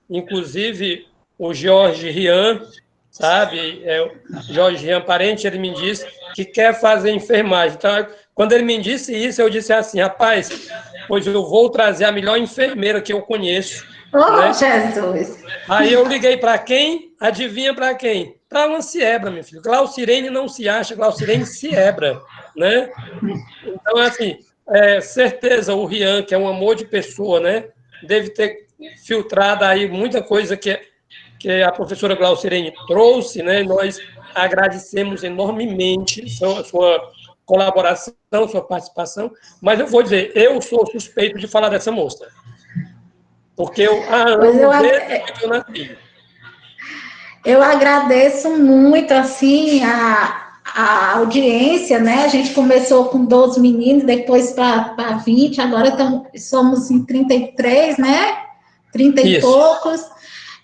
Inclusive o Jorge Rian, sabe? O Jorge Rian, parente, ele me disse que quer fazer enfermagem. Então, quando ele me disse isso, eu disse assim: rapaz, pois eu vou trazer a melhor enfermeira que eu conheço. Oh, né? Jesus! Aí eu liguei para quem? Adivinha para quem? Para a Lanciebra, meu filho. Glaucirene não se acha, Glaucirene Siebra, né? Então, assim, certeza o Rian, que é um amor de pessoa, né? Deve ter filtrado aí muita coisa que a professora Glaucirene trouxe, né? Nós agradecemos enormemente sua colaboração, sua participação, mas eu vou dizer, eu sou suspeito de falar dessa moça, porque eu amo desde que eu nasci. Eu agradeço muito, assim, a audiência, né? A gente começou com 12 meninos, depois para 20, agora somos em 33, né? 30 e poucos.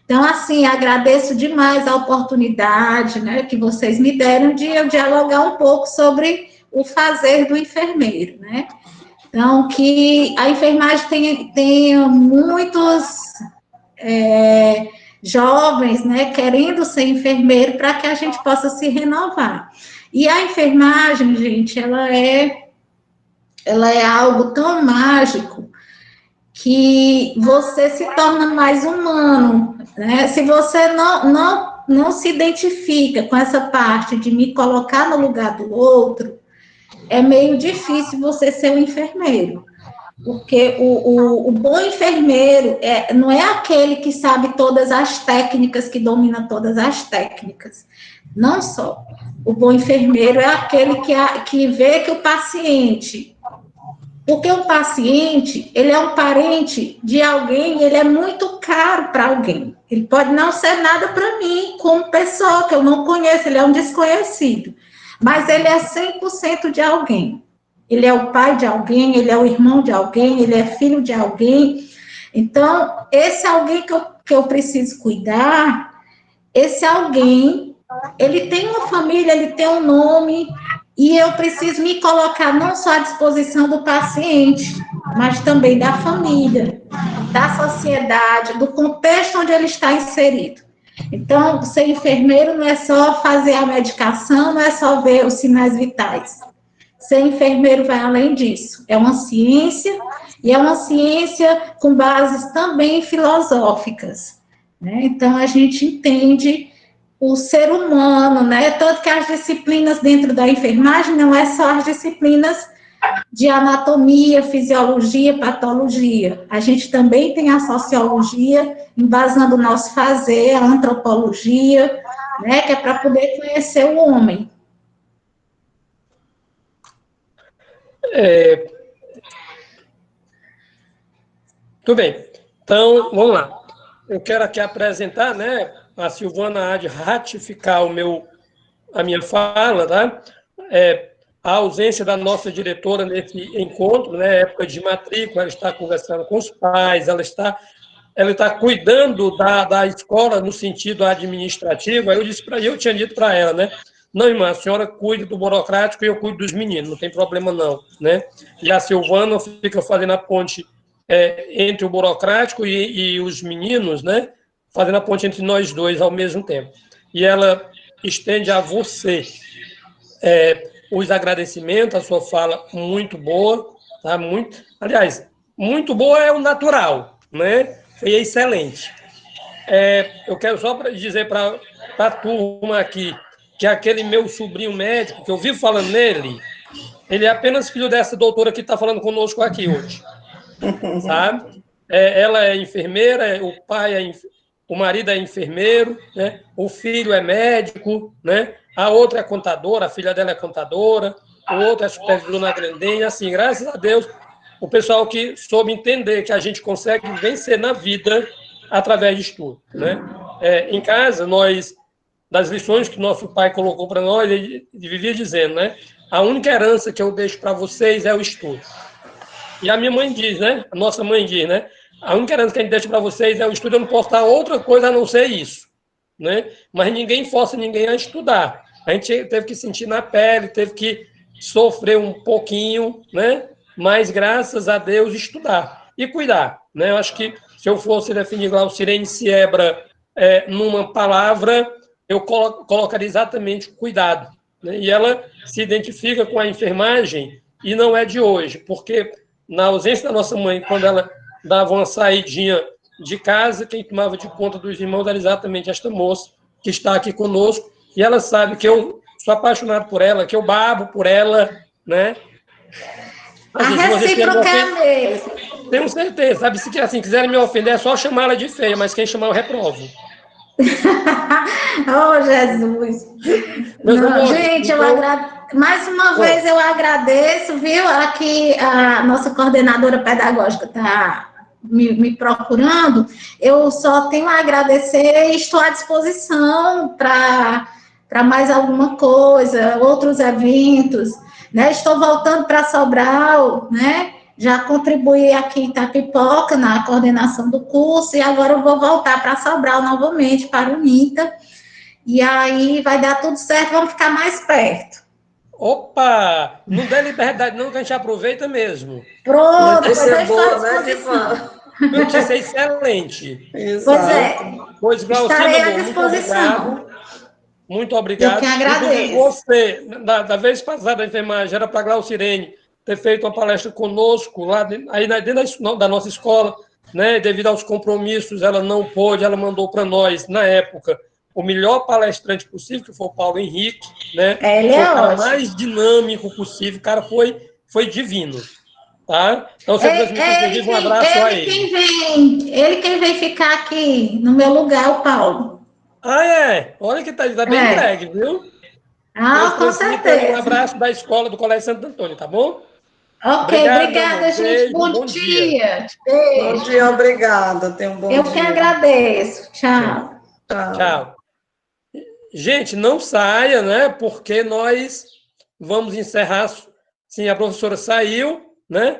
Então, assim, agradeço demais a oportunidade, né, que vocês me deram de eu dialogar um pouco sobre o fazer do enfermeiro, né? Então, que a enfermagem tenha muitos jovens, né, querendo ser enfermeiro para que a gente possa se renovar. E a enfermagem, gente, ela é algo tão mágico que você se torna mais humano, né? Se você não se identifica com essa parte de me colocar no lugar do outro, é meio difícil você ser um enfermeiro. Porque o bom enfermeiro não é aquele que sabe todas as técnicas, que domina todas as técnicas. Não só. O bom enfermeiro é aquele que vê que o paciente... Porque o paciente, ele é um parente de alguém, ele é muito caro para alguém. Ele pode não ser nada para mim, como pessoa que eu não conheço, ele é um desconhecido. Mas ele é 100% de alguém. Ele é o pai de alguém, ele é o irmão de alguém, ele é filho de alguém. Então, esse alguém que eu preciso cuidar, esse alguém, ele tem uma família, ele tem um nome, e eu preciso me colocar não só à disposição do paciente, mas também da família, da sociedade, do contexto onde ele está inserido. Então, ser enfermeiro não é só fazer a medicação, não é só ver os sinais vitais. Ser enfermeiro vai além disso. É uma ciência, e é uma ciência com bases também filosóficas, né? Então, a gente entende o ser humano, né? Tanto que as disciplinas dentro da enfermagem não é só as disciplinas de anatomia, fisiologia, patologia. A gente também tem a sociologia, embasando o nosso fazer, a antropologia, né? Que é para poder conhecer o homem. Tudo bem. Então, vamos lá. Eu quero aqui apresentar, né? A Silvana há de ratificar a minha fala, tá? A ausência da nossa diretora nesse encontro, né? Época de matrícula, ela está conversando com os pais, ela está cuidando da escola no sentido administrativo. Aí eu tinha dito para ela, né? Não, irmã, a senhora cuide do burocrático e eu cuido dos meninos, não tem problema não, né? E a Silvana fica fazendo a ponte entre o burocrático e os meninos, né? Fazendo a ponte entre nós dois ao mesmo tempo. E ela estende a você os agradecimentos, a sua fala muito boa, tá? Aliás, muito boa é o natural, né? Foi excelente. Eu quero só dizer para a turma aqui que aquele meu sobrinho médico, que eu vivo falando nele, ele é apenas filho dessa doutora que está falando conosco aqui hoje, sabe? Ela é enfermeira, o marido é enfermeiro, né? O filho é médico, né? A outra é contadora, a filha dela é contadora, o outro é supervisor na Grandenha, assim, graças a Deus, o pessoal que soube entender que a gente consegue vencer na vida através de estudo, né? Em casa, das lições que nosso pai colocou para nós, ele vivia dizendo, né? A única herança que eu deixo para vocês é o estudo. E a minha mãe diz, né? A nossa mãe diz, né? A única herança que a gente deixa para vocês é o estudo, eu não posso dar outra coisa a não ser isso, né? Mas ninguém força ninguém a estudar. A gente teve que sentir na pele, teve que sofrer um pouquinho, né? Mas, graças a Deus, estudar e cuidar, né? Eu acho que se eu fosse definir Glaucirene Siebra numa palavra, eu colocaria exatamente cuidado, né? E ela se identifica com a enfermagem e não é de hoje, porque na ausência da nossa mãe, quando ela dava uma saidinha de casa, quem tomava de conta dos irmãos era exatamente esta moça que está aqui conosco, e ela sabe que eu sou apaixonado por ela, que eu babo por ela, né? Assim, a recíproca é a mesma. Tenho certeza, sabe? Se assim, quiserem me ofender, é só chamar ela de feia, mas quem chamar eu reprovo. Oh, Jesus! Não, gente, mais uma vez eu agradeço, viu? Aqui a nossa coordenadora pedagógica está me procurando. Eu só tenho a agradecer e estou à disposição para mais alguma coisa, outros eventos, né? Estou voltando para Sobral, né? Já contribuí aqui em Itapipoca na coordenação do curso e agora eu vou voltar para Sobral novamente, para o NITA, e aí vai dar tudo certo, vamos ficar mais perto. Opa! Não dê liberdade não, que a gente aproveita mesmo. Pronto, notícia é boa, né, Divan? Notícia excelente. Pois estarei à disposição. Muito obrigado. Eu que agradeço. Você, da vez passada, a enfermagem era para a Glaucirene ter feito uma palestra conosco, lá dentro da nossa escola, né? Devido aos compromissos, ela não pôde, ela mandou para nós, na época, o melhor palestrante possível, que foi o Paulo Henrique, né? Ele foi é o cara ótimo. mais dinâmico possível, o cara foi divino. Tá? Então, você transmite, inclusive, um abraço a ele. Ele quem vem ficar aqui no meu lugar, o Paulo. Olha que tá bem entregue, viu? Com certeza. Um abraço da escola do Colégio Santo Antônio, tá bom? Ok, obrigada, gente. Beijo, bom dia. Beijo. Bom dia, obrigada. Tenha um bom dia. Eu que agradeço. Tchau. Tchau. Gente, não saia, né? Porque nós vamos encerrar. Sim, a professora saiu, né?